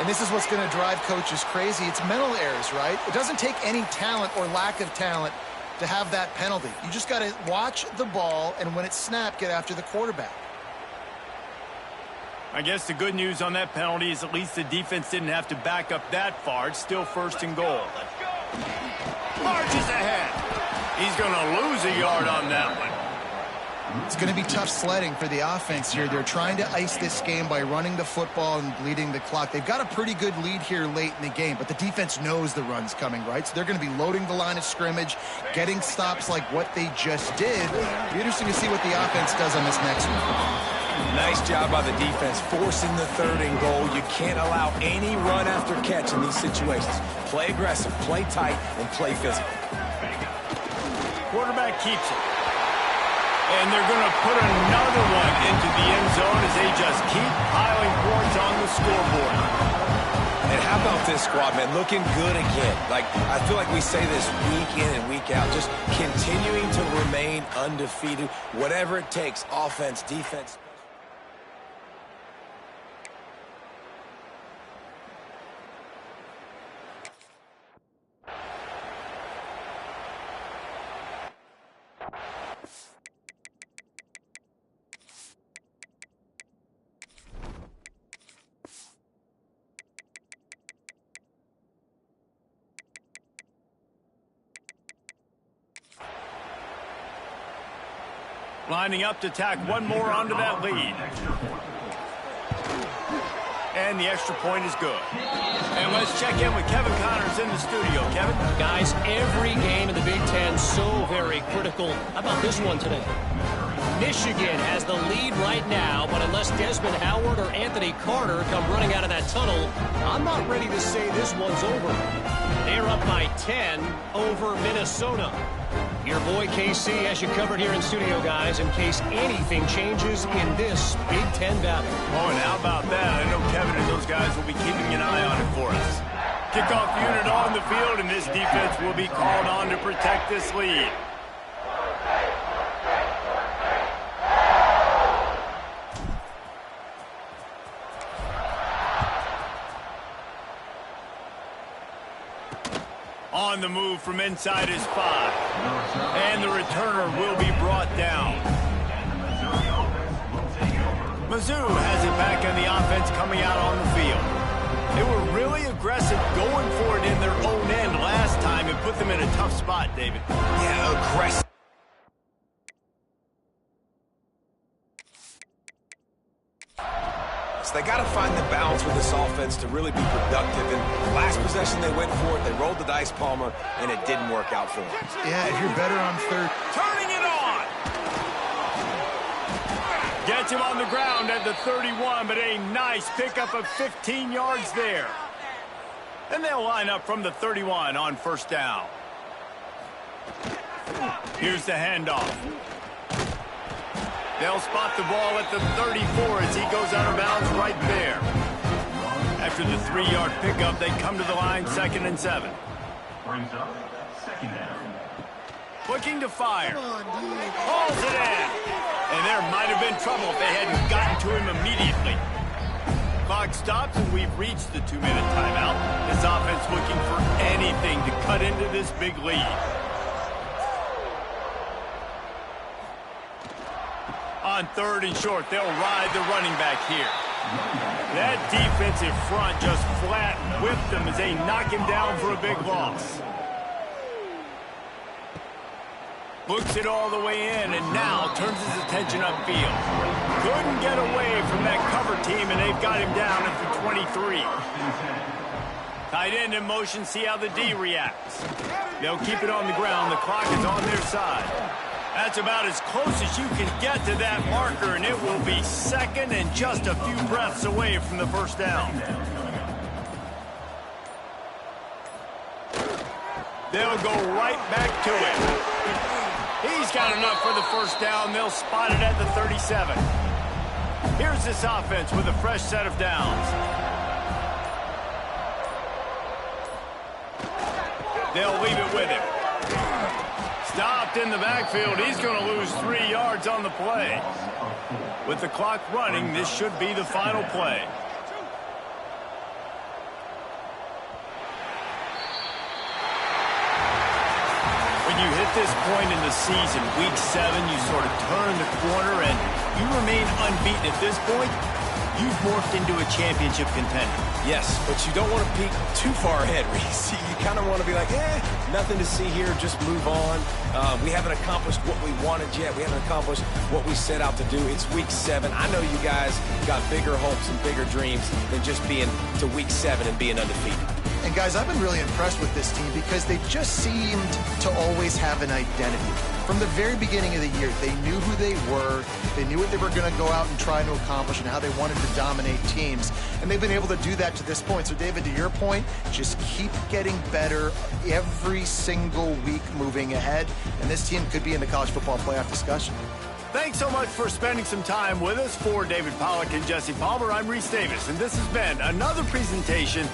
C: And this is what's going to drive coaches crazy. It's mental errors, right? It doesn't take any talent or lack of talent to have that penalty. You just got to watch the ball, and when it's snapped, get after the quarterback.
A: I guess the good news on that penalty is at least the defense didn't have to back up that far. It's still first and goal. Marches ahead. He's going to lose a yard on that one.
C: It's going to be tough sledding for the offense here. They're trying to ice this game by running the football and bleeding the clock. They've got a pretty good lead here late in the game, but the defense knows the run's coming, right? So they're going to be loading the line of scrimmage, getting stops like what they just did. It'll be interesting to see what the offense does on this next one.
B: Nice job by the defense, forcing the third and goal. You can't allow any run after catch in these situations. Play aggressive, play tight, and play physical.
A: Quarterback keeps it. And they're going to put another one into the end zone as they just keep piling points on the scoreboard.
B: And how about this squad, man? Looking good again. I feel like we say this week in and week out, just continuing to remain undefeated, whatever it takes, offense, defense.
A: Lining up to tack one more onto that lead. And the extra point is good. And let's check in with Kevin Connors in the studio. Kevin?
D: Guys, every game in the Big Ten so very critical. How about this one today? Michigan has the lead right now, but unless Desmond Howard or Anthony Carter come running out of that tunnel, I'm not ready to say this one's over. They're up by 10 over Minnesota. Your boy KC has you covered here in studio, guys, in case anything changes in this Big Ten battle.
A: Oh, and how about that? I know Kevin and those guys will be keeping an eye on it for us. Kickoff unit on the field, and this defense will be called on to protect this lead. On the move from inside his 5. And the returner will be brought down. Mizzou has it back on the offense coming out on the field. They were really aggressive going for it in their own end last time and put them in a tough spot, David.
B: Yeah, aggressive. So they got to find the balance with this offense to really be productive. And last possession they went for it, they rolled the dice, Palmer, and it didn't work out for them.
C: Yeah, if you're better on third.
A: Turning it on! Gets him on the ground at the 31, but a nice pickup of 15 yards there. And they'll line up from the 31 on first down. Here's the handoff. They'll spot the ball at the 34 as he goes out of bounds right there. After the 3-yard pickup, they come to the line 2nd and 7.
E: Brings up 2nd down.
A: Looking to fire. Hauls it in. And there might have been trouble if they hadn't gotten to him immediately. Clock stops and we've reached the 2-minute timeout. This offense looking for anything to cut into this big lead. On 3rd and short, they'll ride the running back here. That defensive front just flat whipped them as they knock him down for a big loss. Looks it all the way in and now turns his attention upfield. Couldn't get away from that cover team and they've got him down at the 23. Tight end in motion, see how the D reacts. They'll keep it on the ground. The clock is on their side. That's about as close as you can get to that marker, and it will be 2nd and just a few breaths away from the first down. They'll go right back to it. He's got enough for the first down. They'll spot it at the 37. Here's this offense with a fresh set of downs. They'll leave it with him. Stopped in the backfield. He's going to lose 3 yards on the play. With the clock running, this should be the final play. When you hit this point in the season, week 7, you sort of turn the corner and you remain unbeaten at this point. you've morphed into a championship contender.
B: Yes, but you don't want to peek too far ahead, Reese. You kind of want to be like, nothing to see here, just move on. We haven't accomplished what we wanted yet. We haven't accomplished what we set out to do. It's week 7. I know you guys got bigger hopes and bigger dreams than just being to week 7 and being undefeated.
C: And guys, I've been really impressed with this team because they just seemed to always have an identity. From the very beginning of the year, they knew who they were, they knew what they were going to go out and try to accomplish and how they wanted to dominate teams. And they've been able to do that to this point. So, David, to your point, just keep getting better every single week moving ahead. And this team could be in the college football playoff discussion.
A: Thanks so much for spending some time with us. For David Pollack and Jesse Palmer, I'm Reese Davis, and this has been another presentation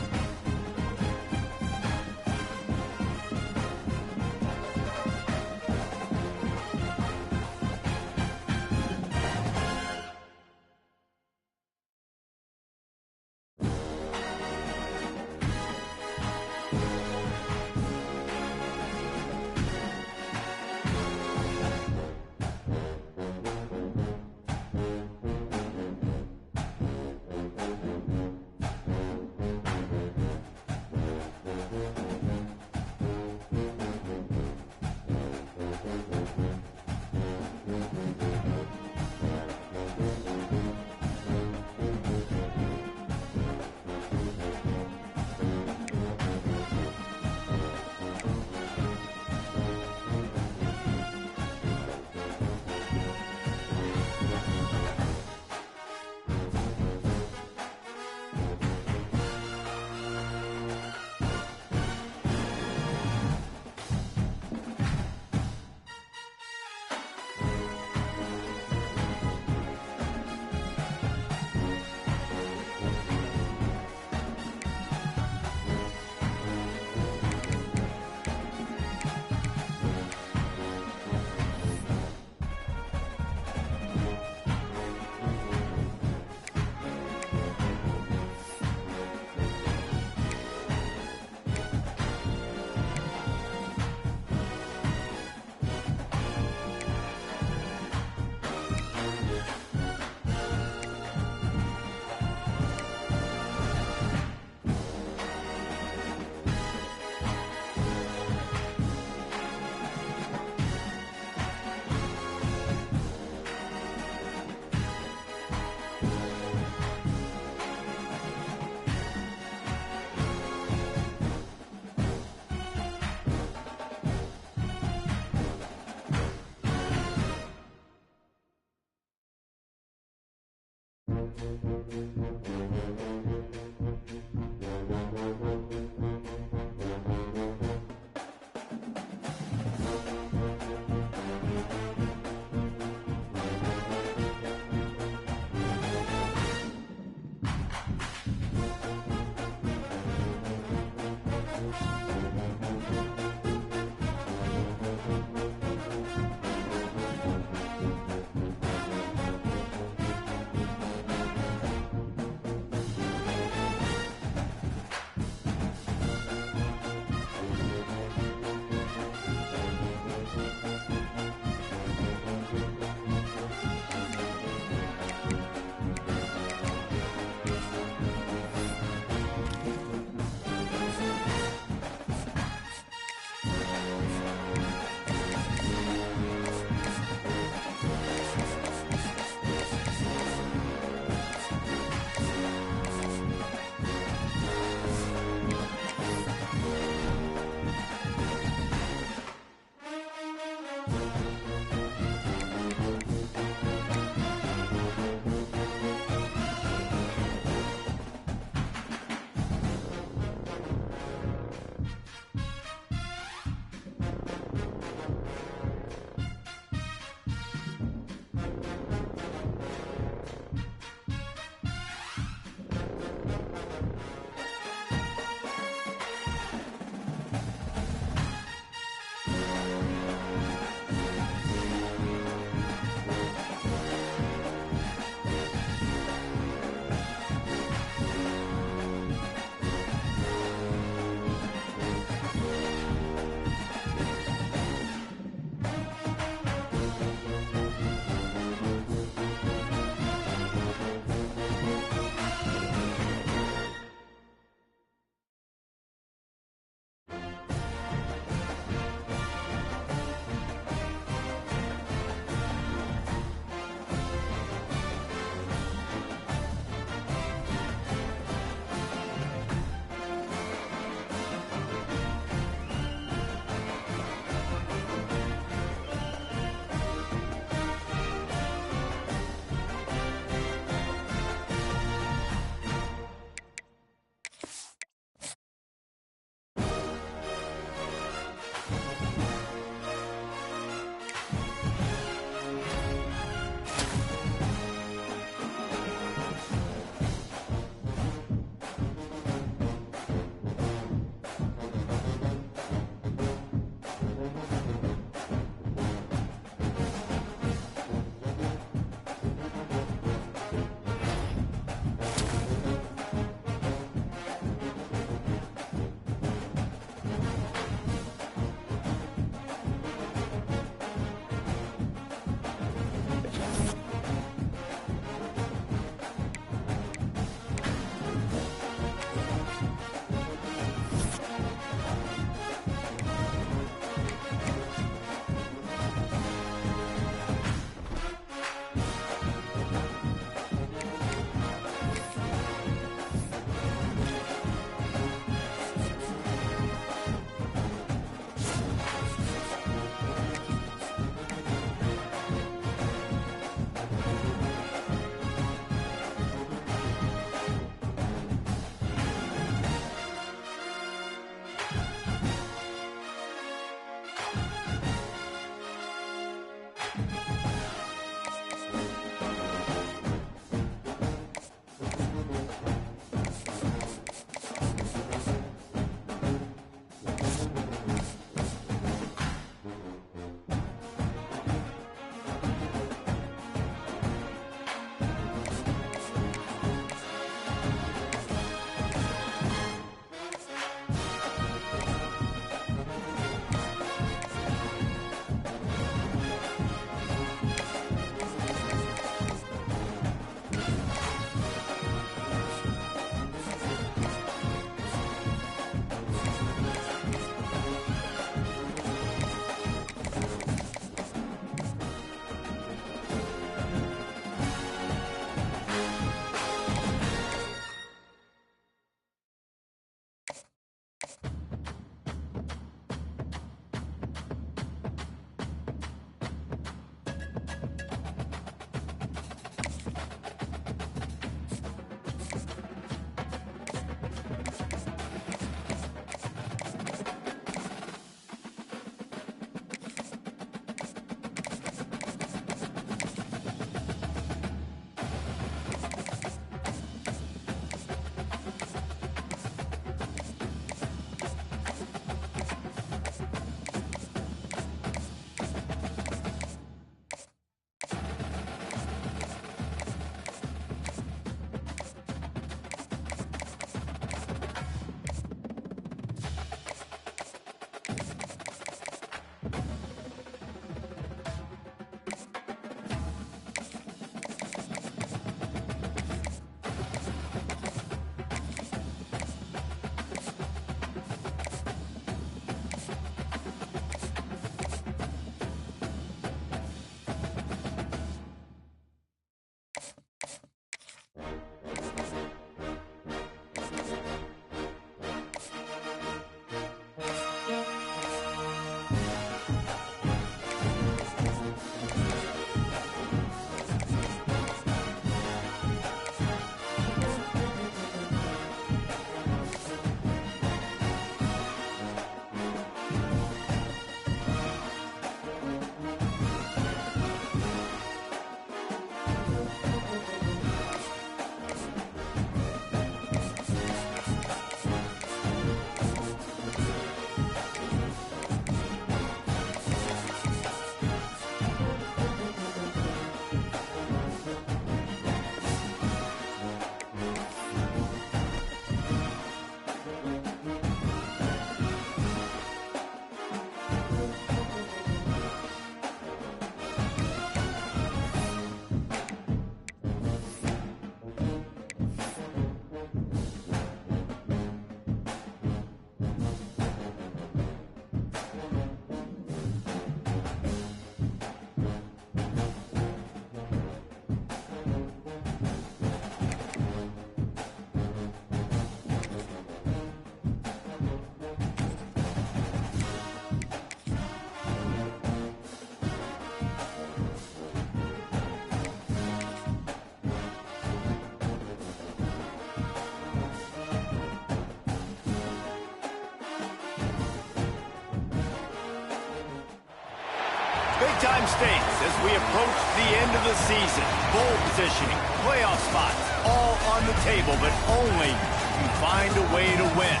A: Big-time stakes as we approach the end of the season. Bowl positioning, playoff spots, all on the table, but only you find a way to win.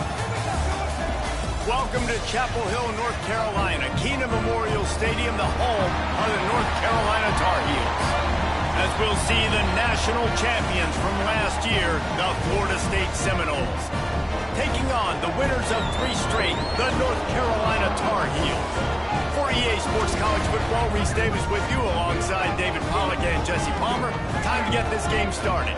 A: Welcome to Chapel Hill, North Carolina, Keenan Memorial Stadium, the home of the North Carolina Tar Heels. As we'll see the national champions from last year, the Florida State Seminoles, taking on the winners of 3 straight, the North Carolina Tar Heels. For EA Sports College Football, Reese Davis with you alongside David Pollack and Jesse Palmer. Time to get this game started.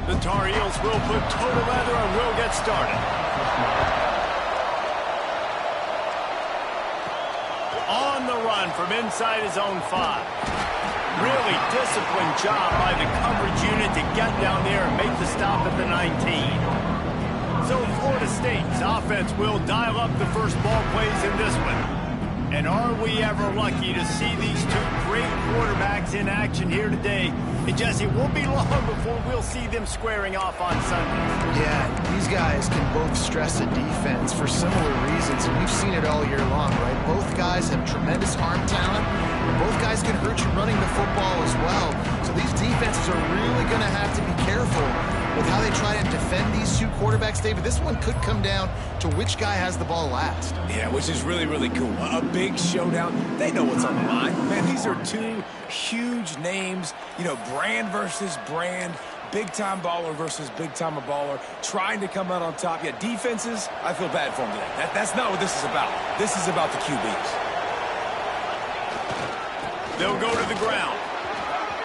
A: The Tar Heels will put total leather and will get started. On the run from inside his own 5. Really disciplined job by the coverage unit to get down there and make the stop at the 19. So Florida State's offense will dial up the first ball plays in this one. And are we ever lucky to see these 2 great quarterbacks in action here today? And Jesse, it won't be long before we'll see them squaring off on Sunday.
C: Yeah, these guys can both stress a defense for similar reasons, and we've seen it all year long, right? Both guys have tremendous arm talent. Both guys can hurt you running the football as well. So these defenses are really going to have to be careful with how they try and defend these 2 quarterbacks, David. This one could come down to which guy has the ball last.
B: Yeah, which is really, really cool. A big showdown. They know what's on the line. Man, these are 2 huge names. You know, brand versus brand. Big-time baller versus big-time baller. Trying to come out on top. Yeah, defenses, I feel bad for them today. That's not what this is about. This is about the QBs.
A: They'll go to the ground.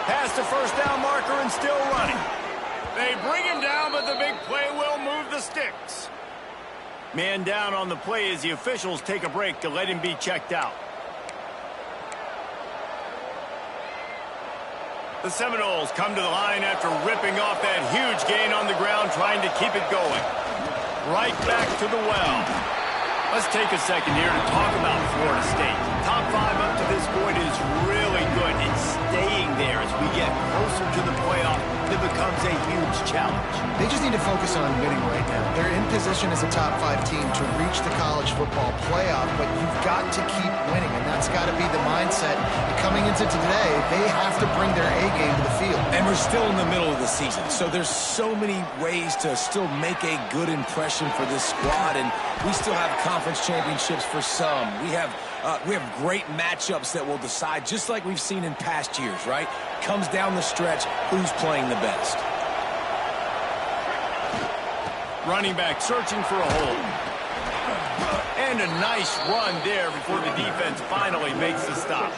A: Past the first down marker and still running. They bring him down, but the big play will move the sticks. Man down on the play as the officials take a break to let him be checked out. The Seminoles come to the line after ripping off that huge gain on the ground, trying to keep it going. Right back to the well. Let's take a second here to talk about Florida State. Top 5 up to this point is really good. It's staying there as we get closer to the playoff. It becomes a huge challenge.
C: They just need to focus on winning right now. They're in position as a top 5 team to reach the college football playoff, but you've got to keep winning, and that's got to be the mindset. And coming into today, they have to bring their A game to the field.
B: And we're still in the middle of the season, so there's so many ways to still make a good impression for this squad, and we still have conference championships for some. We have great matchups that will decide, just like we've seen in past years, right? Comes down the stretch, who's playing the best.
A: Running back searching for a hole. And a nice run there before the defense finally makes the stop.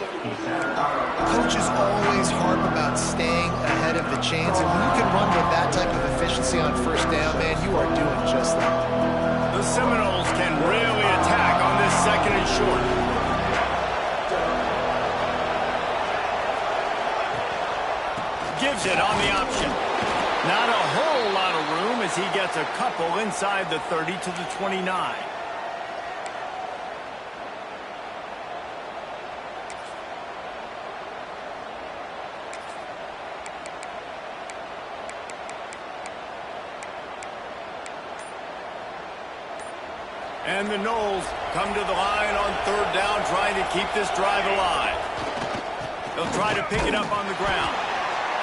C: Coaches always harp about staying ahead of the chains, and when you can run with that type of efficiency on first down, man, you are doing just that.
A: The Seminoles can really attack on this second and short. Gives it on the option. Not a whole lot of room as he gets a couple inside the 30 to the 29. And the Noles come to the line on third down, trying to keep this drive alive. They'll try to pick it up on the ground.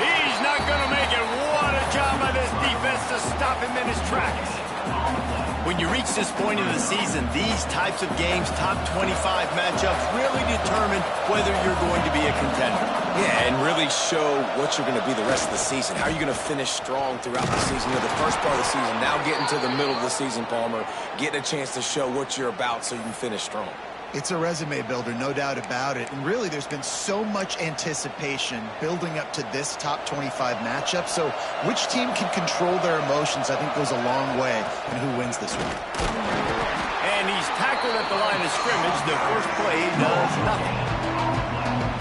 A: He's not going to make it. What a job by this defense to stop him in his tracks. When you reach this point in the season, these types of games, top 25 matchups, really determine whether you're going to be a contender.
B: Yeah, and really show what you're going to be the rest of the season. How are you going to finish strong throughout the season? You know, the first part of the season, now getting to the middle of the season, Palmer, getting a chance to show what you're about so you can finish strong.
C: It's a resume builder, no doubt about it. And really, there's been so much anticipation building up to this top 25 matchup. So which team can control their emotions, I think, goes a long way in who wins this one.
A: And he's tackled at the line of scrimmage. The first play does nothing.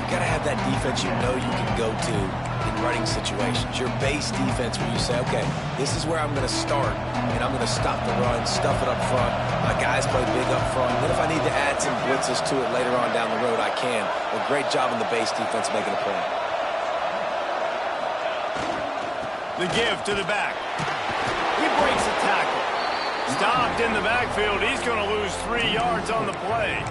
B: You got to have that defense you know you can go to in running situations. Your base defense where you say, okay, this is where I'm going to start, and I'm going to stop the run, stuff it up front. My guys play big up front. Then if I need to add some blitzes to it later on down the road, I can. A great job in the base defense making a play.
A: The give to the back. He breaks a tackle. Stopped in the backfield. He's going to lose 3 yards on the play.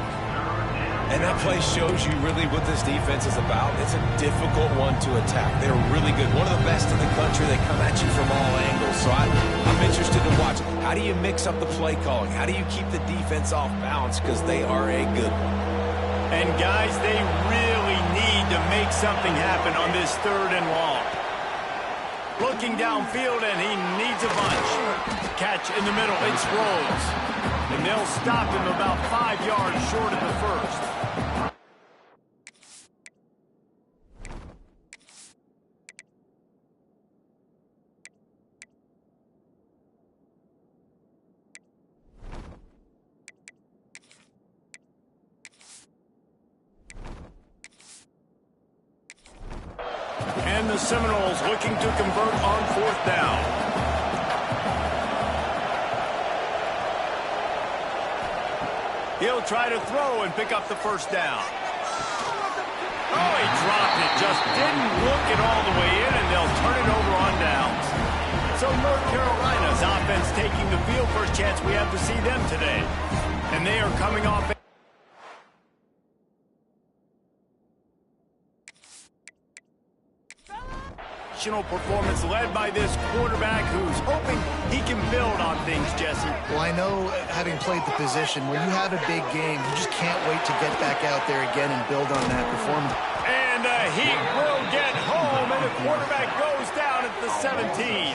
B: And that play shows you really what this defense is about. It's a difficult one to attack. They're really good. One of the best in the country. They come at you from all angles. So I'm interested to watch. How do you mix up the play calling? How do you keep the defense off balance? Because they are a good one.
A: And guys, they really need to make something happen on this third and long. Looking downfield, and he needs a bunch. Catch in the middle. It's Rhodes. And they'll stop him about 5 yards short of the first. And the Seminoles looking to convert on fourth down. He'll try to throw and pick up the first down. Oh, he dropped it. Just didn't look it all the way in, and they'll turn it over on downs. So North Carolina's offense taking the field. First chance we have to see them today. And they are coming off performance led by this quarterback who's hoping he can build on things, Jesse.
C: Well, I know, having played the position, when you have a big game, you just can't wait to get back out there again and build on that performance.
A: And he will get home, and the quarterback goes down at the 17.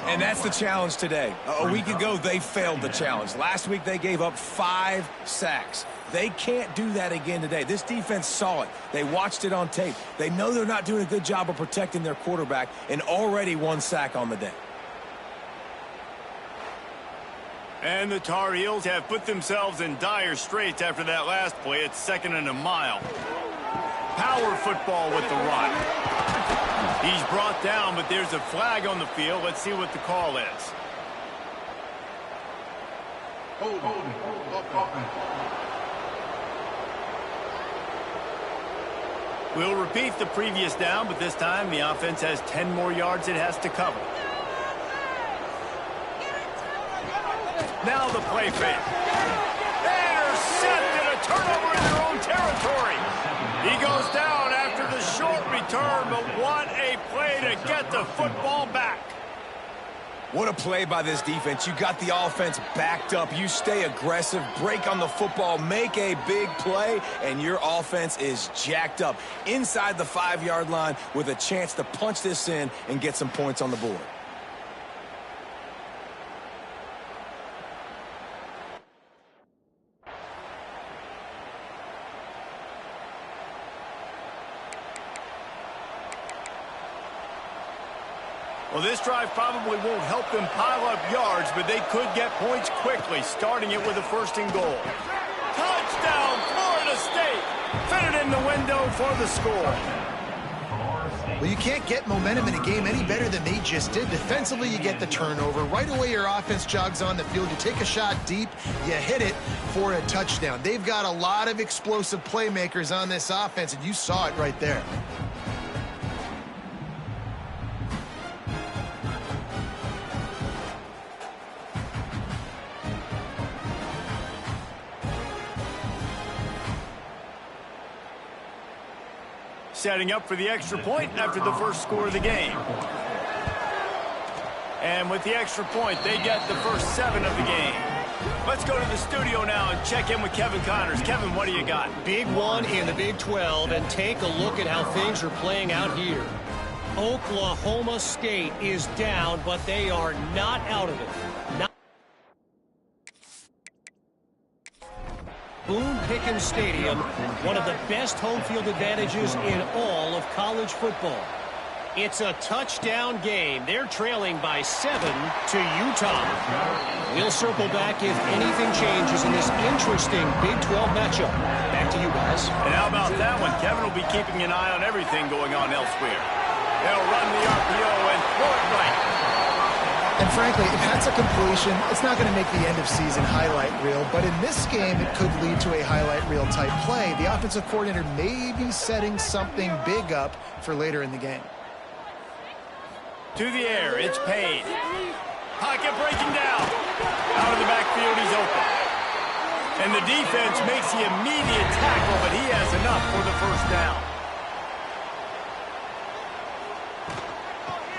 B: And that's the challenge today. A week ago, they failed the challenge. Last week, they gave up 5 sacks. They can't do that again today. This defense saw it. They watched it on tape. They know they're not doing a good job of protecting their quarterback, and already 1 sack on the day.
A: And the Tar Heels have put themselves in dire straits after that last play. It's 2nd and a mile. Power football with the run. He's brought down, but there's a flag on the field. Let's see what the call is. We'll repeat the previous down, but this time the offense has 10 more yards it has to cover. Now the play fake. Intercepted, a turnover in their own territory. He goes down after the short return, but what a play to get the football back.
B: What a play by this defense. You got the offense backed up. You stay aggressive, break on the football, make a big play, and your offense is jacked up inside the 5-yard line with a chance to punch this in and get some points on the board.
A: Well, this drive probably won't help them pile up yards, but they could get points quickly, starting it with a 1st and goal. Touchdown, Florida State! Fitted in the window for the score.
C: Well, you can't get momentum in a game any better than they just did. Defensively, you get the turnover. Right away, your offense jogs on the field. You take a shot deep, you hit it for a touchdown. They've got a lot of explosive playmakers on this offense, and you saw it right there.
A: Setting up for the extra point after the first score of the game. And with the extra point, they get the first 7 of the game. Let's go to the studio now and check in with Kevin Connors. Kevin, what do you got?
D: Big one in the Big 12, and take a look at how things are playing out here. Oklahoma State is down, but they are not out of it. Boone Pickens Stadium, one of the best home field advantages in all of college football. It's a touchdown game. They're trailing by 7 to Utah. We'll circle back if anything changes in this interesting Big 12 matchup. Back to you guys.
A: And how about that one? Kevin will be keeping an eye on everything going on elsewhere. They'll run the RPO and throw it right.
C: And frankly, if that's a completion, it's not going to make the end-of-season highlight reel. But in this game, it could lead to a highlight reel type play. The offensive coordinator may be setting something big up for later in the game.
A: To the air, it's Payne. Pocket breaking down. Out of the backfield, he's open. And the defense makes the immediate tackle, but he has enough for the first down.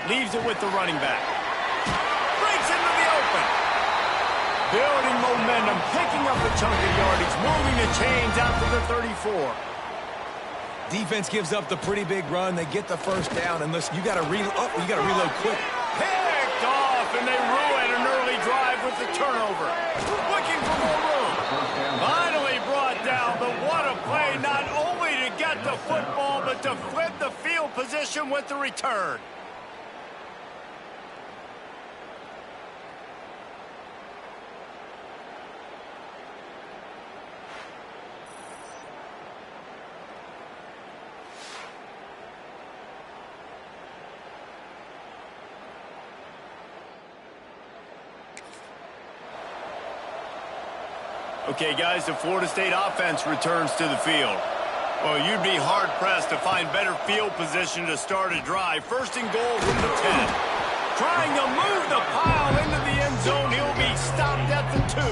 A: Leaves it with the running back. Building momentum, picking up a chunk of yardage, moving the chains out to the 34.
B: Defense gives up the pretty big run. They get the first down, and listen, you got to reload quick.
A: Picked off, and they ruin an early drive with the turnover. Looking for more room. Finally brought down, but what a play, not only to get the football, but to flip the field position with the return. Okay, guys, the Florida State offense returns to the field. Well, you'd be hard-pressed to find better field position to start a drive. 1st and goal from the 10. Trying to move the pile into the end zone. He'll be stopped at the 2.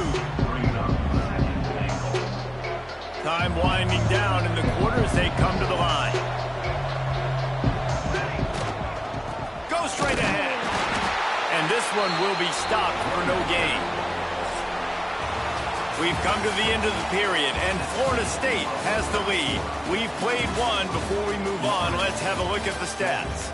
A: Time winding down in the quarter as they come to the line. Go straight ahead. And this one will be stopped for no gain. We've come to the end of the period, and Florida State has the lead. We've played one. Before we move on, let's have a look at the stats.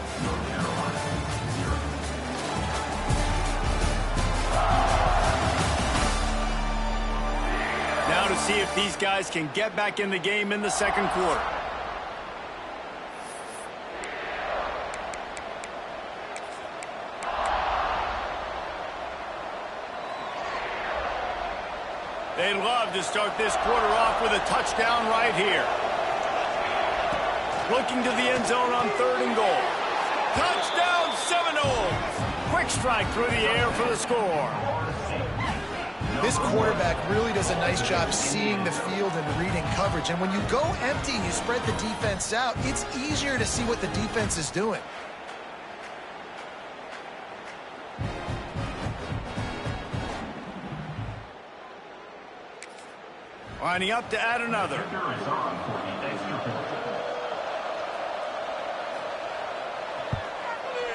A: Now to see if these guys can get back in the game in the second quarter. They'd love to start this quarter off with a touchdown right here. Looking to the end zone on 3rd and goal. Touchdown Seminoles! Quick strike through the air for the score.
C: This quarterback really does a nice job seeing the field and reading coverage. And when you go empty and you spread the defense out, it's easier to see what the defense is doing.
A: Lining up to add another.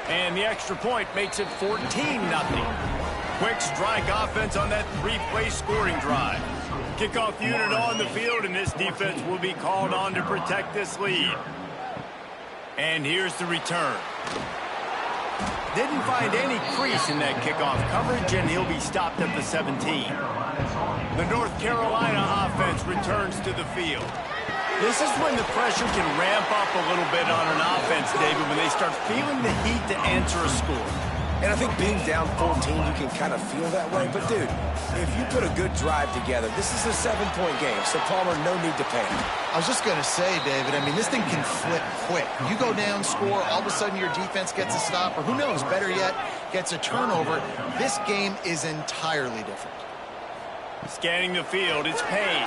A: And the extra point makes it 14-0. Quick strike offense on that three-play scoring drive. Kickoff unit on the field, and this defense will be called on to protect this lead. And here's the return. Didn't find any crease in that kickoff coverage, and he'll be stopped at the 17. The North Carolina offense returns to the field. This is when the pressure can ramp up a little bit on an offense, David, when they start feeling the heat to answer a score.
B: And I think being down 14, you can kind of feel that way. But, dude, if you put a good drive together, this is a 7-point game. So, Palmer, no need to panic.
C: I was just going to say, David, I mean, this thing can flip quick. You go down, score, all of a sudden your defense gets a stop, or who knows, better yet, gets a turnover. This game is entirely different.
A: Scanning the field, it's Payne.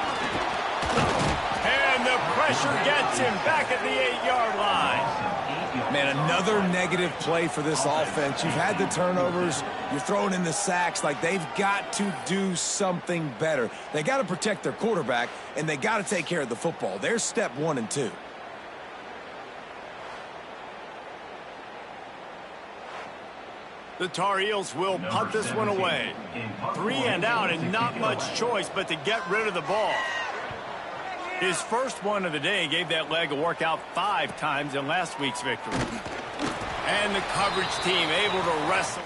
A: And the pressure gets him back at the 8-yard line.
B: Man, another negative play for this offense. You've had the turnovers. You're throwing in the sacks. Like, they've got to do something better. They got to protect their quarterback, and they got to take care of the football. There's step 1 and 2.
A: The Tar Heels will punt this one away. 3 and out, and not much choice but to get rid of the ball. His first one of the day gave that leg a workout 5 times in last week's victory. And the coverage team able to wrestle.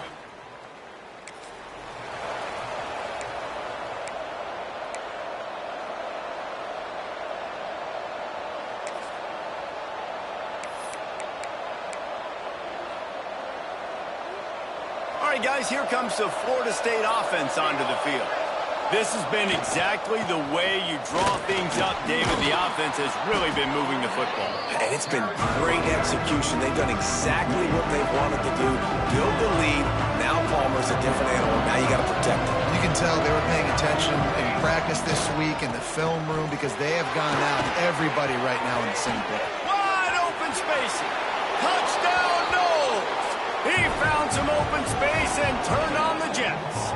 A: All right, guys, here comes the Florida State offense onto the field. This has been exactly the way you draw things up, David. The offense has really been moving the football.
B: And it's been great execution. They've done exactly what they wanted to do. Build the lead. Now Palmer's a different animal. Now you got to protect him.
C: You can tell they were paying attention in practice this week in the film room because they have gone out everybody right now in the same play.
A: Wide open spacing. Touchdown, Knowles. He found some open space and turned on the Jets.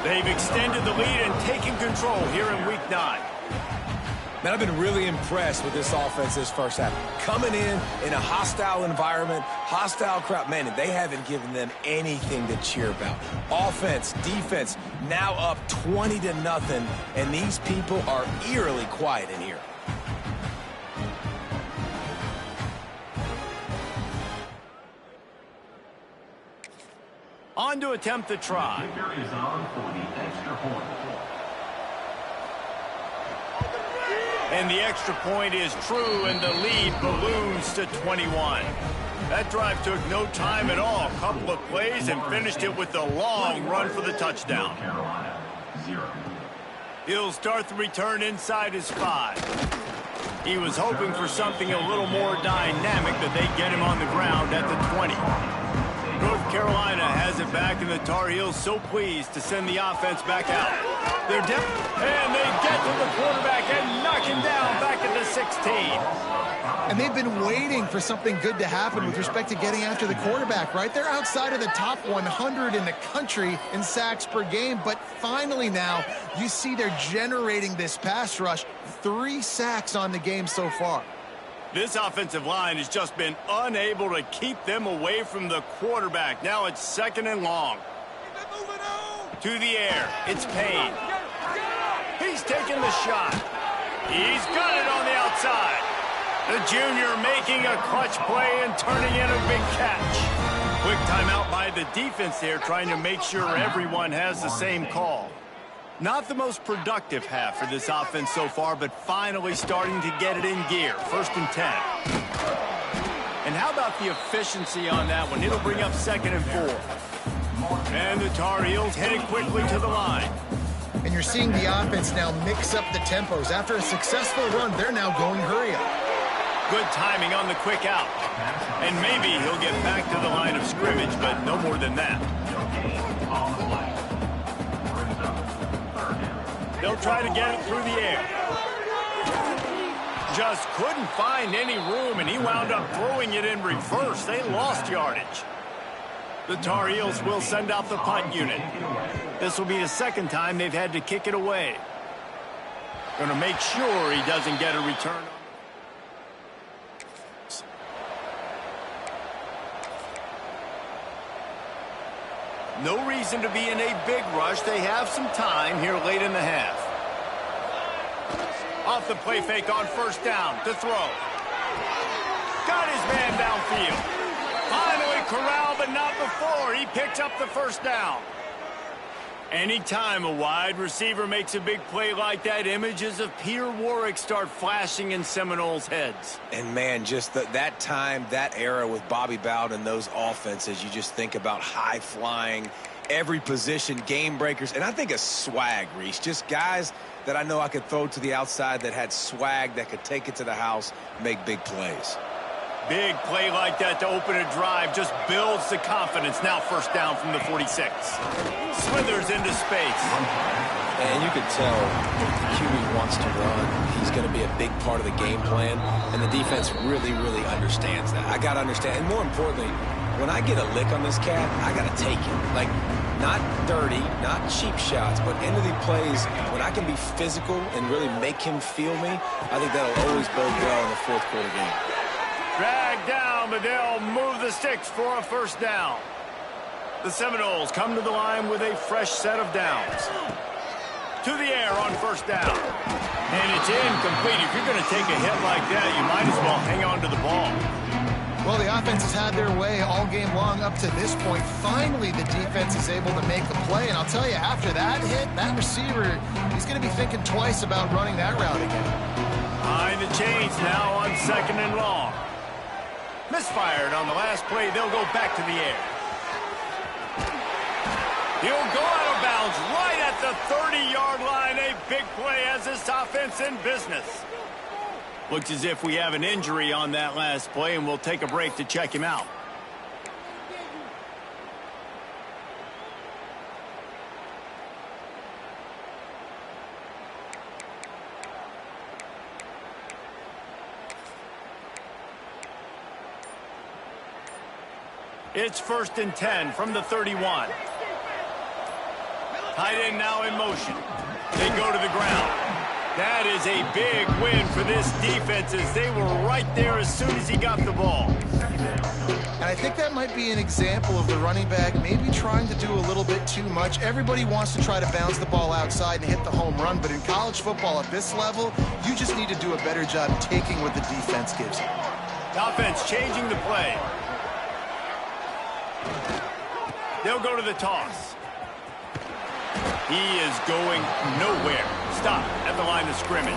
A: They've extended the lead and taken control here in Week 9.
B: Man, I've been really impressed with this offense this first half. Coming in a hostile environment, hostile crowd. Man, they haven't given them anything to cheer about. Offense, defense, now up 20-0, and these people are eerily quiet in here.
A: On to attempt the try. And the extra point is true, and the lead balloons to 21. That drive took no time at all. A couple of plays and finished it with a long run for the touchdown. He'll start the return inside his 5. He was hoping for something a little more dynamic, but they get him on the ground at the 20. North Carolina has it back, and the Tar Heels so pleased to send the offense back out. They're down, and they get to the quarterback and knock him down back at the 16.
C: And they've been waiting for something good to happen with respect to getting after the quarterback, right? They're outside of the top 100 in the country in sacks per game, but finally now you see they're generating this pass rush. 3 sacks on the game so far.
A: This offensive line has just been unable to keep them away from the quarterback. Now it's 2nd and long. To the air, it's Payne. He's taking the shot. He's got it on the outside. The junior making a clutch play and turning in a big catch. Quick timeout by the defense there, trying to make sure everyone has the same call. Not the most productive half for this offense so far, but finally starting to get it in gear. 1st and 10. And how about the efficiency on that one? It'll bring up 2nd and 4. And the Tar Heels headed quickly to the line.
C: And you're seeing the offense now mix up the tempos. After a successful run, they're now going hurry up.
A: Good timing on the quick out. And maybe he'll get back to the line of scrimmage, but no more than that. They'll try to get it through the air. Just couldn't find any room, and he wound up throwing it in reverse. They lost yardage. The Tar Heels will send out the punt unit. This will be the second time they've had to kick it away. Going to make sure he doesn't get a return. No reason to be in a big rush. They have some time here late in the half. Off the play fake on first down to throw. Got his man downfield. Finally corralled, but not before. He picks up the first down. Anytime a wide receiver makes a big play like that, images of Peter Warrick start flashing in Seminoles' heads.
B: And, man, just that time, that era with Bobby Bowden and those offenses, you just think about high-flying, every position, game breakers. And I think of swag, Reese, just guys that I know I could throw to the outside that had swag, that could take it to the house, make big plays.
A: Big play like that to open a drive just builds the confidence. Now first down from the 46. Slithers into space.
B: And you could tell if the QB wants to run, he's going to be a big part of the game plan. And the defense really, really understands that. I got to understand. And more importantly, when I get a lick on this cat, I got to take it. Like, not dirty, not cheap shots, but end of the plays, when I can be physical and really make him feel me, I think that'll always bode well in the fourth quarter game.
A: Dragged down, but they'll move the sticks for a first down. The Seminoles come to the line with a fresh set of downs. To the air on first down. And it's incomplete. If you're going to take a hit like that, you might as well hang on to the ball.
C: Well, the offense has had their way all game long up to this point. Finally, the defense is able to make the play. And I'll tell you, after that hit, that receiver, he's going to be thinking twice about running that route again.
A: Behind the chains now on second and long. Misfired on the last play. They'll go back to the air. He'll go out of bounds right at the 30-yard line. A big play has this offense in business. Looks as if we have an injury on that last play, and we'll take a break to check him out. It's 1st and 10 from the 31. Tight end now in motion. They go to the ground. That is a big win for this defense as they were right there as soon as he got the ball.
C: And I think that might be an example of the running back maybe trying to do a little bit too much. Everybody wants to try to bounce the ball outside and hit the home run, but in college football at this level, you just need to do a better job taking what the defense gives you.
A: Offense changing the play. They'll go to the toss. He is going nowhere. Stop at the line of scrimmage.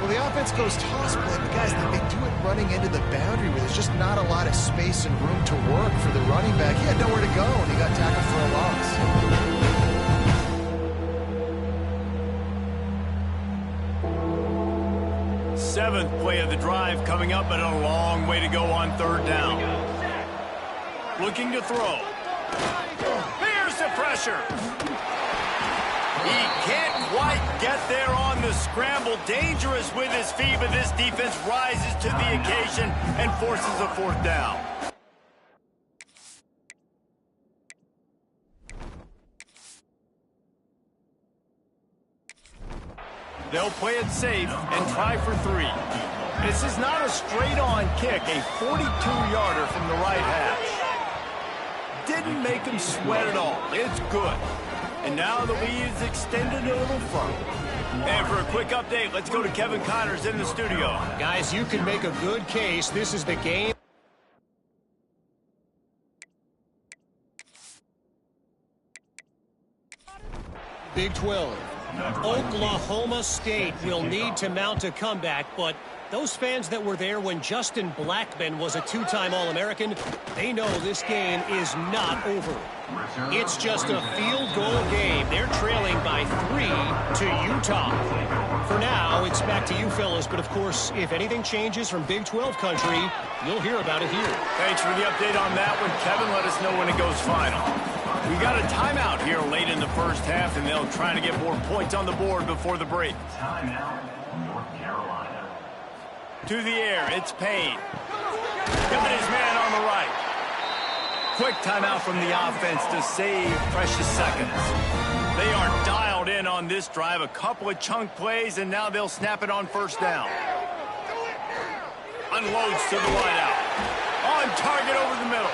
C: Well, the offense goes toss play, but guys, they do it running into the boundary where there's just not a lot of space and room to work for the running back. He had nowhere to go, and he got tackled for a loss.
A: Seventh play of the drive coming up, but a long way to go on third down. Looking to throw. Here's the pressure. He can't quite get there on the scramble. Dangerous with his feet, but this defense rises to the occasion and forces a fourth down. They'll play it safe and try for 3. This is not a straight-on kick, a 42-yarder from the right hash. Didn't make him sweat at all. It's good. And now the lead is extended a little further. And for a quick update, let's go to Kevin Connors in the studio.
D: Guys, you can make a good case. This is the game. Big 12. Oklahoma State will need to mount a comeback, but those fans that were there when Justin Blackmon was a 2-time All-American, they know this game is not over. It's just a field goal game. They're trailing by 3 to Utah. For now, it's back to you fellas, but of course, if anything changes from Big 12 country, you'll hear about it here.
A: Thanks for the update on that one, Kevin. Let us know when it goes final. We got a timeout here late in the first half, and they'll try to get more points on the board before the break.
E: Timeout, North Carolina.
A: To the air, it's Payne. Got his man on the right. Quick timeout from the offense to save precious seconds. They are dialed in on this drive. A couple of chunk plays, and now they'll snap it on first down. Unloads to the wideout. On target over the middle.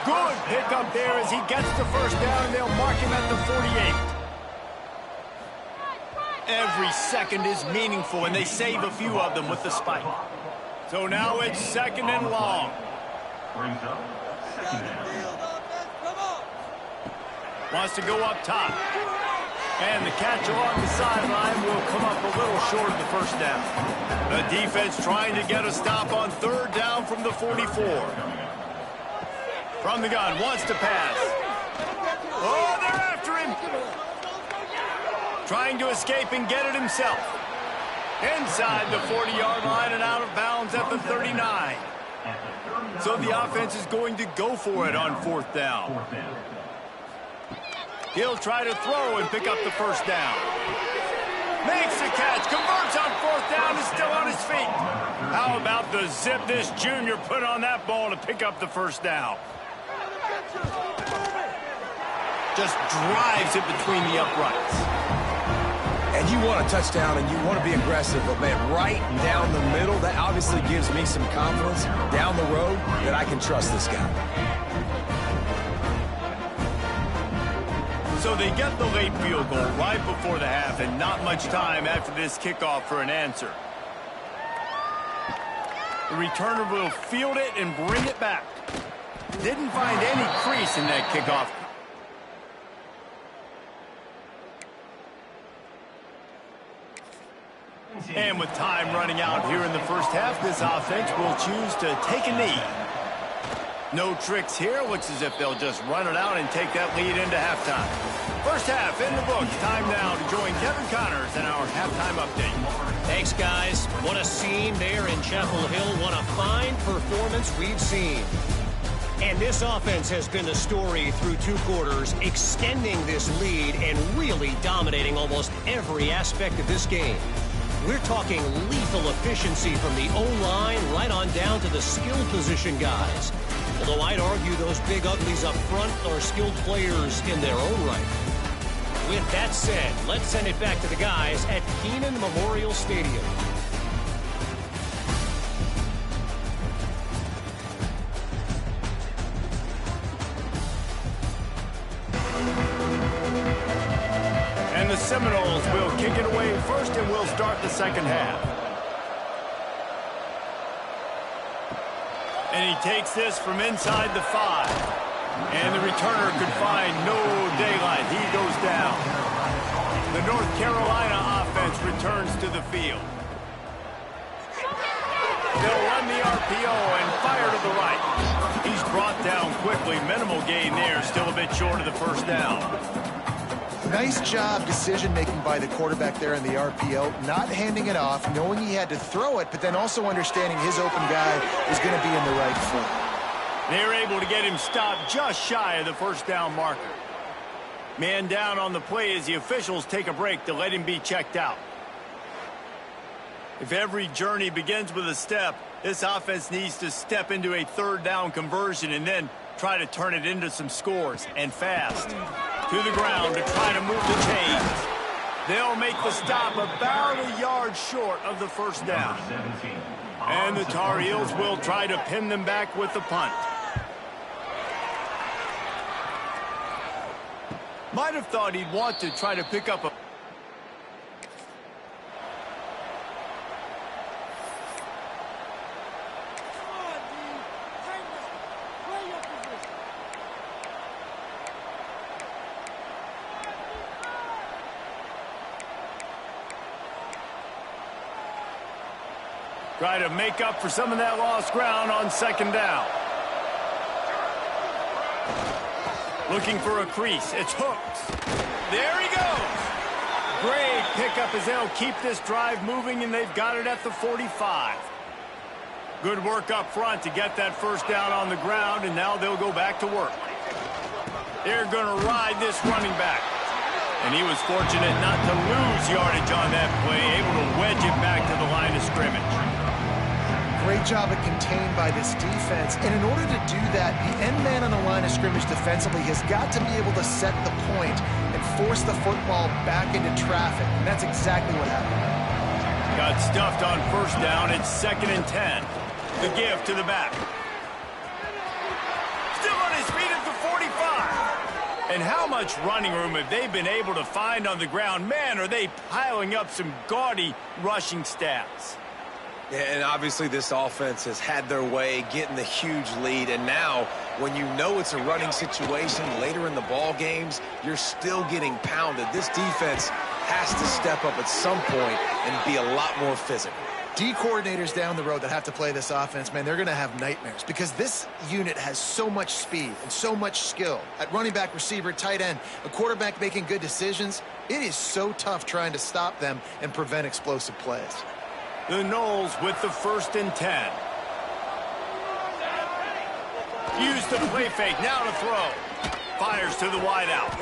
A: Good pickup there as he gets the first down, and they'll mark him at the 48. Every second is meaningful, and they save a few of them with the spike. So now it's second and long.
E: Brings up second down.
A: Wants to go up top. And the catch along the sideline will come up a little short of the first down. The defense trying to get a stop on third down from the 44. From the gun, wants to pass. Oh, they're after him. Trying to escape and get it himself. Inside the 40-yard line and out of bounds at the 39. So the offense is going to go for it on fourth down. He'll try to throw and pick up the first down. Makes the catch, converts on fourth down, is still on his feet. How about the zip this junior put on that ball to pick up the first down? Just drives it between the uprights.
B: And you want a touchdown and you want to be aggressive, but man, right down the middle, that obviously gives me some confidence down the road that I can trust this guy.
A: So they get the late field goal right before the half, and not much time after this kickoff for an answer. The returner will field it and bring it back. Didn't find any crease in that kickoff. And with time running out here in the first half, this offense will choose to take a knee. No tricks here. Looks as if they'll just run it out and take that lead into halftime. First half in the books. Time now to join Kevin Connors in our halftime update.
D: Thanks, guys. What a scene there in Chapel Hill. What a fine performance we've seen. And this offense has been the story through two quarters, extending this lead and really dominating almost every aspect of this game. We're talking lethal efficiency from the O-line right on down to the skill position guys. Although I'd argue those big uglies up front are skilled players in their own right. With that said, let's send it back to the guys at Kenan Memorial Stadium.
A: And the Seminoles will kick it away first, and we'll start the second half. And he takes this from inside the 5. And the returner could find no daylight. He goes down. The North Carolina offense returns to the field. They'll run the RPO and fire to the right. He's brought down quickly. Minimal gain there. Still a bit short of the first down.
C: Nice job decision-making by the quarterback there in the RPO, not handing it off, knowing he had to throw it, but then also understanding his open guy was going to be in the right foot.
A: They're able to get him stopped just shy of the first down marker. Man down on the play as the officials take a break to let him be checked out. If every journey begins with a step, this offense needs to step into a third down conversion and then try to turn it into some scores, and fast. To the ground to try to move the chains. They'll make the stop about a yard short of the first down. And the Tar Heels will try to pin them back with the punt. Might have thought he'd want to try to pick up a... Try to make up for some of that lost ground on second down. Looking for a crease. It's hooked. There he goes. Great pickup as they'll keep this drive moving, and they've got it at the 45. Good work up front to get that first down on the ground, and now they'll go back to work. They're going to ride this running back. And he was fortunate not to lose yardage on that play, able to wedge it back to the line of scrimmage.
C: Great job of contained by this defense. And in order to do that, the end man on the line of scrimmage defensively has got to be able to set the point and force the football back into traffic. And that's exactly what happened.
A: Got stuffed on first down. It's 2nd and 10. The give to the back. Still on his feet at the 45. And how much running room have they been able to find on the ground? Man, are they piling up some gaudy rushing stats.
B: Yeah, and obviously this offense has had their way, getting the huge lead. And now, when you know it's a running situation later in the ball games, you're still getting pounded. This defense has to step up at some point and be a lot more physical.
C: D coordinators down the road that have to play this offense, man, they're going to have nightmares because this unit has so much speed and so much skill. At running back, receiver, tight end, a quarterback making good decisions, it is so tough trying to stop them and prevent explosive plays.
A: The Knowles with the 1st and 10. Use the play fake, now to throw. Fires to the wideout.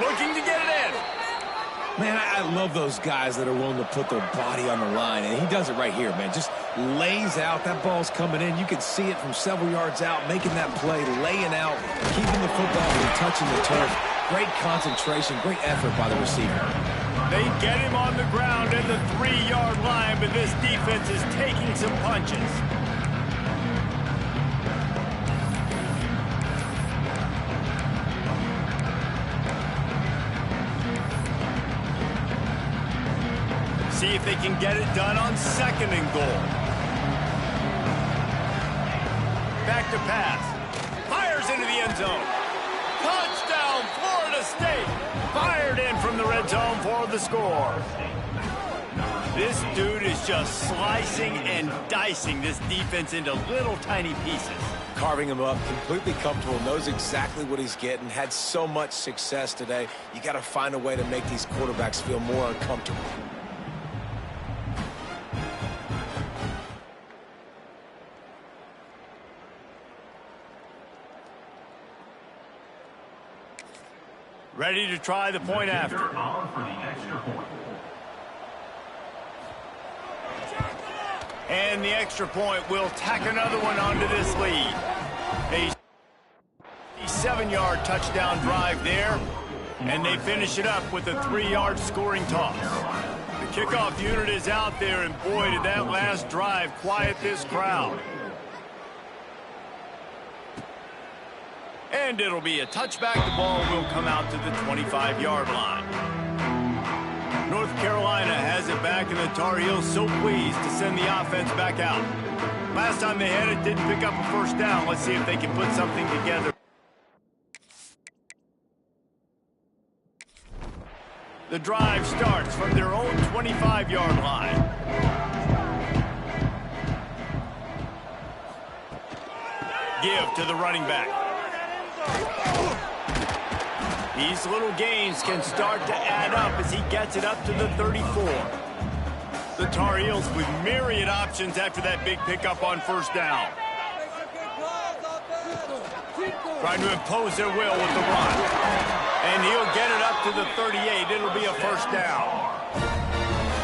A: Looking to get it in.
B: Man, I love those guys that are willing to put their body on the line, and he does it right here, man. Just lays out. That ball's coming in. You can see it from several yards out, making that play, laying out, keeping the football from touching the turf. Great concentration, great effort by the receiver.
A: They get him on the ground at the 3-yard line, but this defense is taking some punches. See if they can get it done on 2nd and goal. Back to pass. Fires into the end zone. Touchdown, Florida State. Fired in from the red zone for the score. This dude is just slicing and dicing this defense into little tiny pieces.
B: Carving him up, completely comfortable, knows exactly what he's getting, had so much success today. You got to find a way to make these quarterbacks feel more uncomfortable.
A: Ready to try the point after.
E: On for the extra point.
A: And the extra point will tack another one onto this lead. A 7-yard touchdown drive there, and they finish it up with a 3-yard scoring toss. The kickoff unit is out there, and boy, did that last drive quiet this crowd. And it'll be a touchback. The ball will come out to the 25-yard line. North Carolina has it back, and the Tar Heels so pleased to send the offense back out. Last time they had it, didn't pick up a first down. Let's see if they can put something together. The drive starts from their own 25-yard line. Give to the running back. These little gains can start to add up as he gets it up to the 34. The Tar Heels with myriad options after that big pickup on first down. Trying to impose their will with the run. And he'll get it up to the 38. It'll be a first down.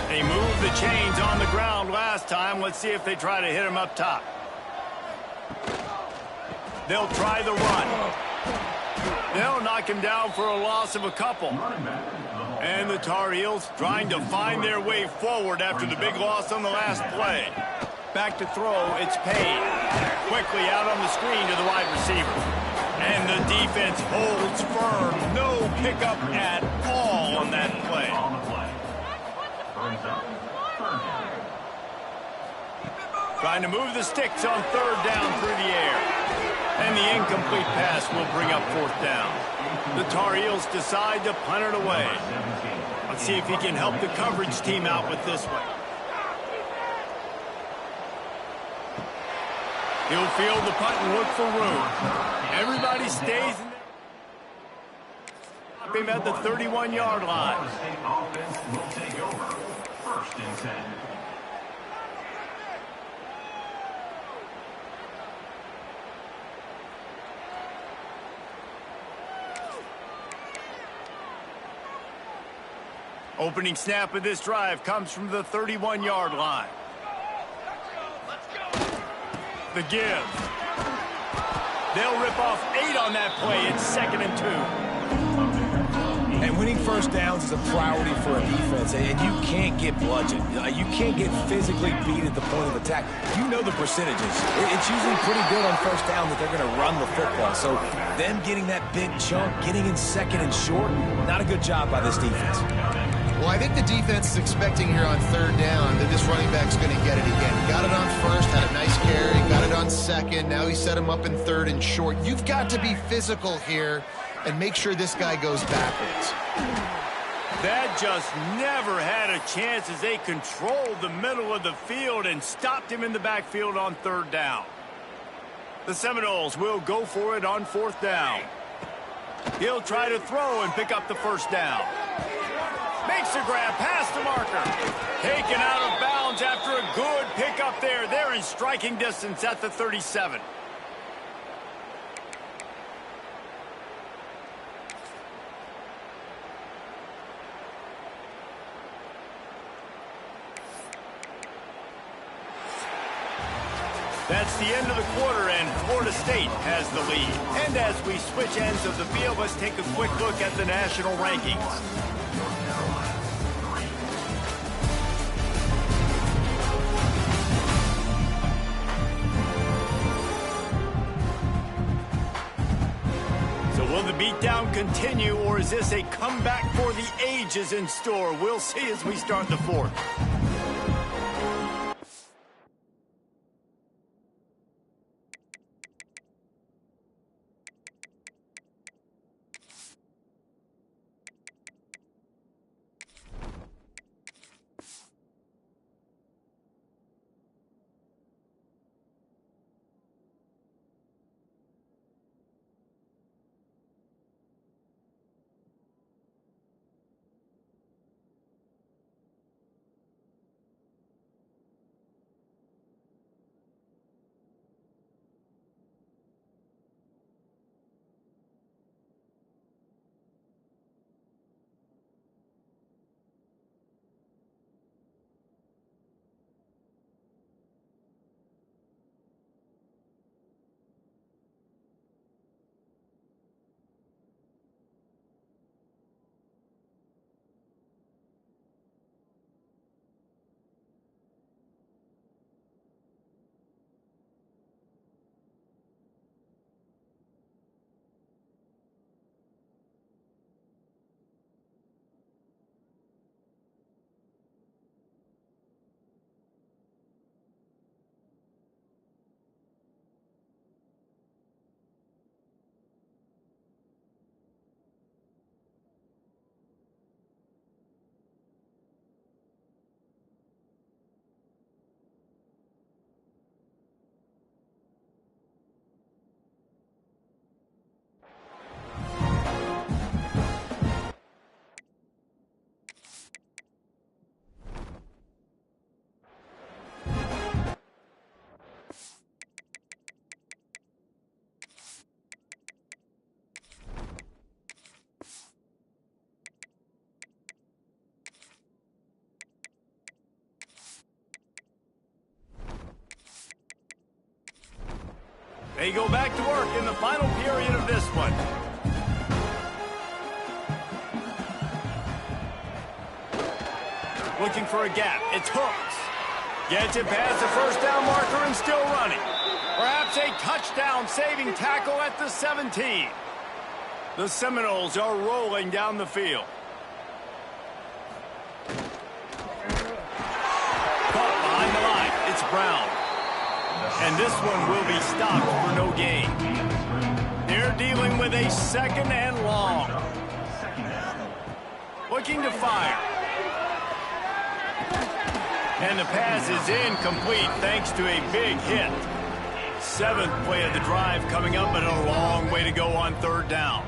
A: They moved the chains on the ground last time. Let's see if they try to hit him up top. They'll try the run. They'll knock him down for a loss of a couple. And the Tar Heels trying to find their way forward after the big loss on the last play. Back to throw, it's Payne. Quickly out on the screen to the wide receiver. And the defense holds firm. No pickup at all on that play. Trying to move the sticks on third down through the air. And the incomplete pass will bring up fourth down. The Tar Heels decide to punt it away. Let's see if he can help the coverage team out with this one. He'll field the punt and look for room. Everybody stays in stop him at the 31-yard line.
E: Florida State offense will take over. 1st and 10.
A: Opening snap of this drive comes from the 31-yard line. The give. They'll rip off 8 on that play. It's 2nd and 2.
B: And winning first downs is a priority for a defense, and you can't get bludgeoned. You can't get physically beat at the point of attack. You know the percentages. It's usually pretty good on first down that they're going to run the football. So them getting that big chunk, getting in 2nd and short, not a good job by this defense.
C: Well, I think the defense is expecting here on 3rd down that this running back's going to get it again. He got it on 1st, had a nice carry, got it on 2nd. Now he set him up in 3rd and short. You've got to be physical here and make sure this guy goes backwards.
A: That just never had a chance as they controlled the middle of the field and stopped him in the backfield on 3rd down. The Seminoles will go for it on 4th down. He'll try to throw and pick up the 1st down. Makes a grab past the marker. Taken out of bounds after a good pickup there. They're in striking distance at the 37. That's the end of the quarter, and Florida State has the lead. And as we switch ends of the field, let's take a quick look at the national rankings. So will the beatdown continue, or is this a comeback for the ages in store? We'll see as we start the 4th. They go back to work in the final period of this one. Looking for a gap. It's Hooks. Gets it past the 1st down marker and still running. Perhaps a touchdown-saving tackle at the 17. The Seminoles are rolling down the field. Caught behind the line. It's Brown. And this one will be stopped for no gain. They're dealing with a 2nd and long. Looking to fire. And the pass is incomplete thanks to a big hit. 7th play of the drive coming up, and a long way to go on 3rd down.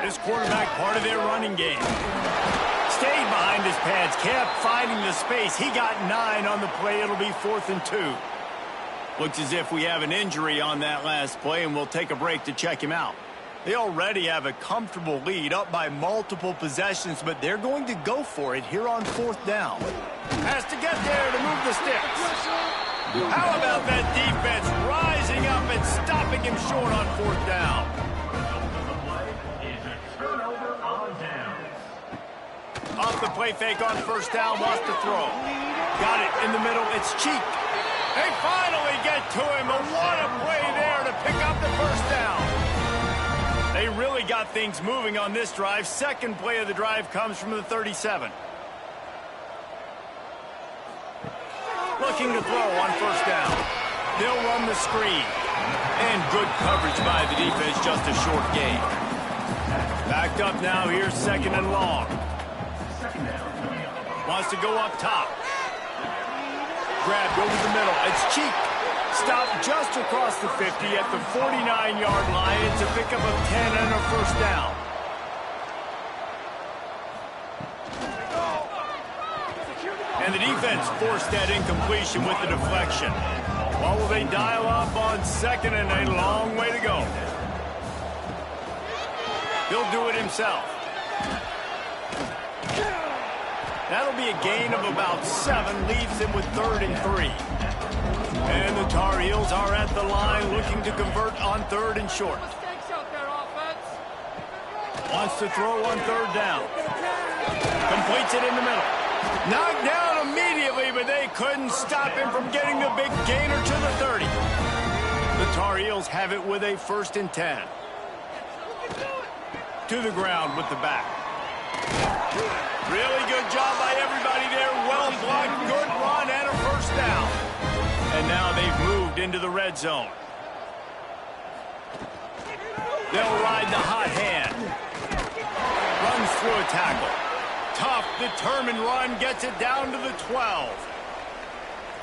A: This quarterback part of their running game. Stayed behind his pads, kept finding the space. He got 9 on the play. It'll be 4th and 2. Looks as if we have an injury on that last play, and we'll take a break to check him out. They already have a comfortable lead, up by multiple possessions, but they're going to go for it here on 4th down. Has to get there to move the sticks. How about that defense rising up and stopping him short on 4th down? Off the play fake on 1st down, wants to throw. Got it in the middle, it's Cheek. They finally get to him, and what a play there to pick up the 1st down. They really got things moving on this drive. 2nd play of the drive comes from the 37. Looking to throw on 1st down. They'll run the screen. And good coverage by the defense, just a short gain. Backed up now, here's 2nd and long. Wants to go up top. Grabbed over the middle. It's Cheek. Stopped just across the 50 at the 49-yard line. It's a pickup of 10 and a 1st down. And the defense forced that incompletion with the deflection. What will they dial up on 2nd and a long way to go? He'll do it himself. That'll be a gain of about 7, leaves him with 3rd and 3. And the Tar Heels are at the line looking to convert on 3rd and short. Wants to throw on 3rd down. Completes it in the middle. Knocked down immediately, but they couldn't stop him from getting the big gainer to the 30. The Tar Heels have it with a 1st and 10. To the ground with the back. Really good job by everybody there. Well blocked, good run, and a 1st down. And now they've moved into the red zone. They'll ride the hot hand. Runs through a tackle. Tough, determined run, gets it down to the 12.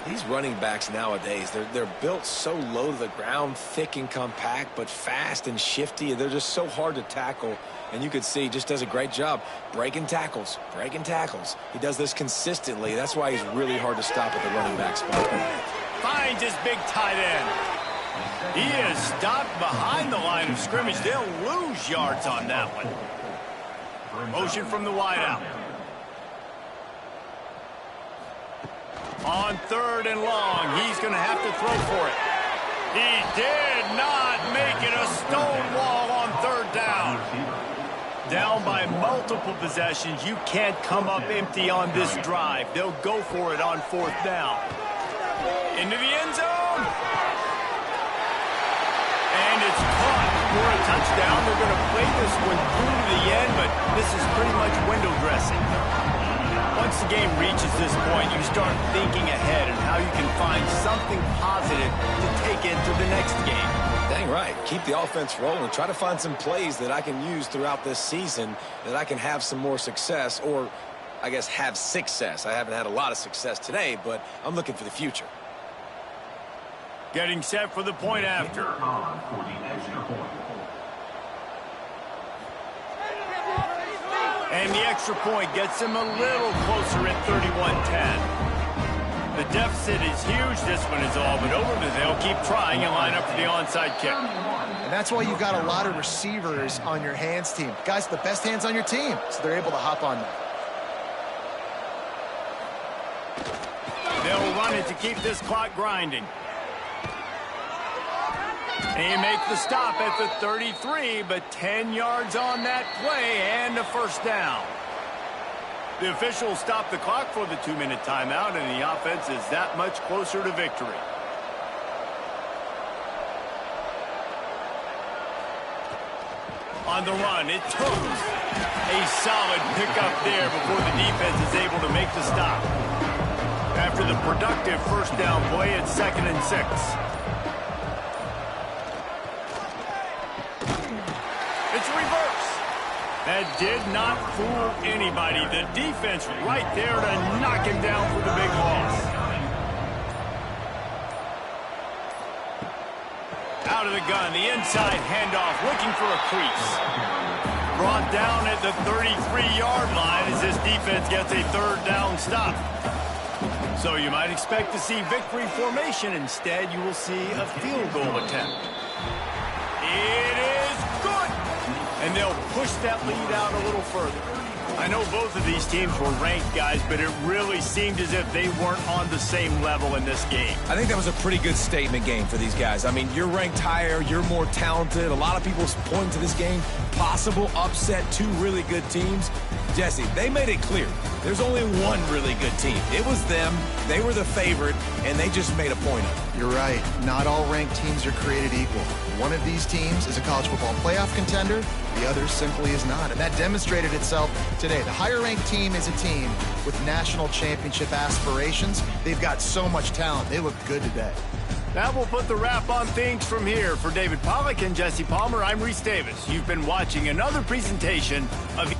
B: These running backs nowadays, they're built so low to the ground, thick and compact, but fast and shifty. They're just so hard to tackle. And you can see, just does a great job breaking tackles, breaking tackles. He does this consistently. That's why he's really hard to stop at the running back spot.
A: Finds his big tight end. He is stopped behind the line of scrimmage. They'll lose yards on that one. Motion from the wideout. On 3rd and long, he's going to have to throw for it. He did not make it. A stone wall on 3rd down. Down by multiple possessions. You can't come up empty on this drive. They'll go for it on 4th down. Into the end zone. And it's caught for a touchdown. They're going to play this one through to the end, but this is pretty much window dressing. Once the game reaches this point, you start thinking ahead and how you can find something positive to take into the next game.
B: Dang right. Keep the offense rolling. Try to find some plays that I can use throughout this season that I can have some more success, or I guess have success. I haven't had a lot of success today, but I'm looking for the future.
A: Getting set for the point after. And the extra point gets them a little closer at 31-10. The deficit is huge. This one is all but over, but they'll keep trying and line up for the onside kick.
C: And that's why you've got a lot of receivers on your hands team. Guys, the best hands on your team, so they're able to hop on that.
A: They'll run it to keep this clock grinding. They make the stop at the 33, but 10 yards on that play and a 1st down. The officials stop the clock for the 2-minute timeout, and the offense is that much closer to victory. On the run, it took a solid pickup there before the defense is able to make the stop. After the productive 1st down play, it's 2nd and 6. It's reverse. That did not fool anybody. The defense right there to knock him down for the big loss. Out of the gun, the inside handoff, looking for a crease. brought down at the 33-yard line as this defense gets a third down stop. So you might expect to see victory formation. Instead, you will see a field goal attempt. It is good! And they'll push that lead out a little further. I know both of these teams were ranked, guys, but it really seemed as if they weren't on the same level in this game.
B: I think that was a pretty good statement game for these guys. I mean, you're ranked higher, you're more talented. A lot of people point to this game, possible upset, two really good teams. Jesse, they made it clear. There's only one really good team. It was them. They were the favorite, and they just made a point of it.
C: You're right. Not all ranked teams are created equal. One of these teams is a college football playoff contender. The other simply is not. And that demonstrated itself today. The higher-ranked team is a team with national championship aspirations. They've got so much talent. They look good today.
A: That will put the wrap on things from here. For David Pollack and Jesse Palmer, I'm Reese Davis. You've been watching another presentation of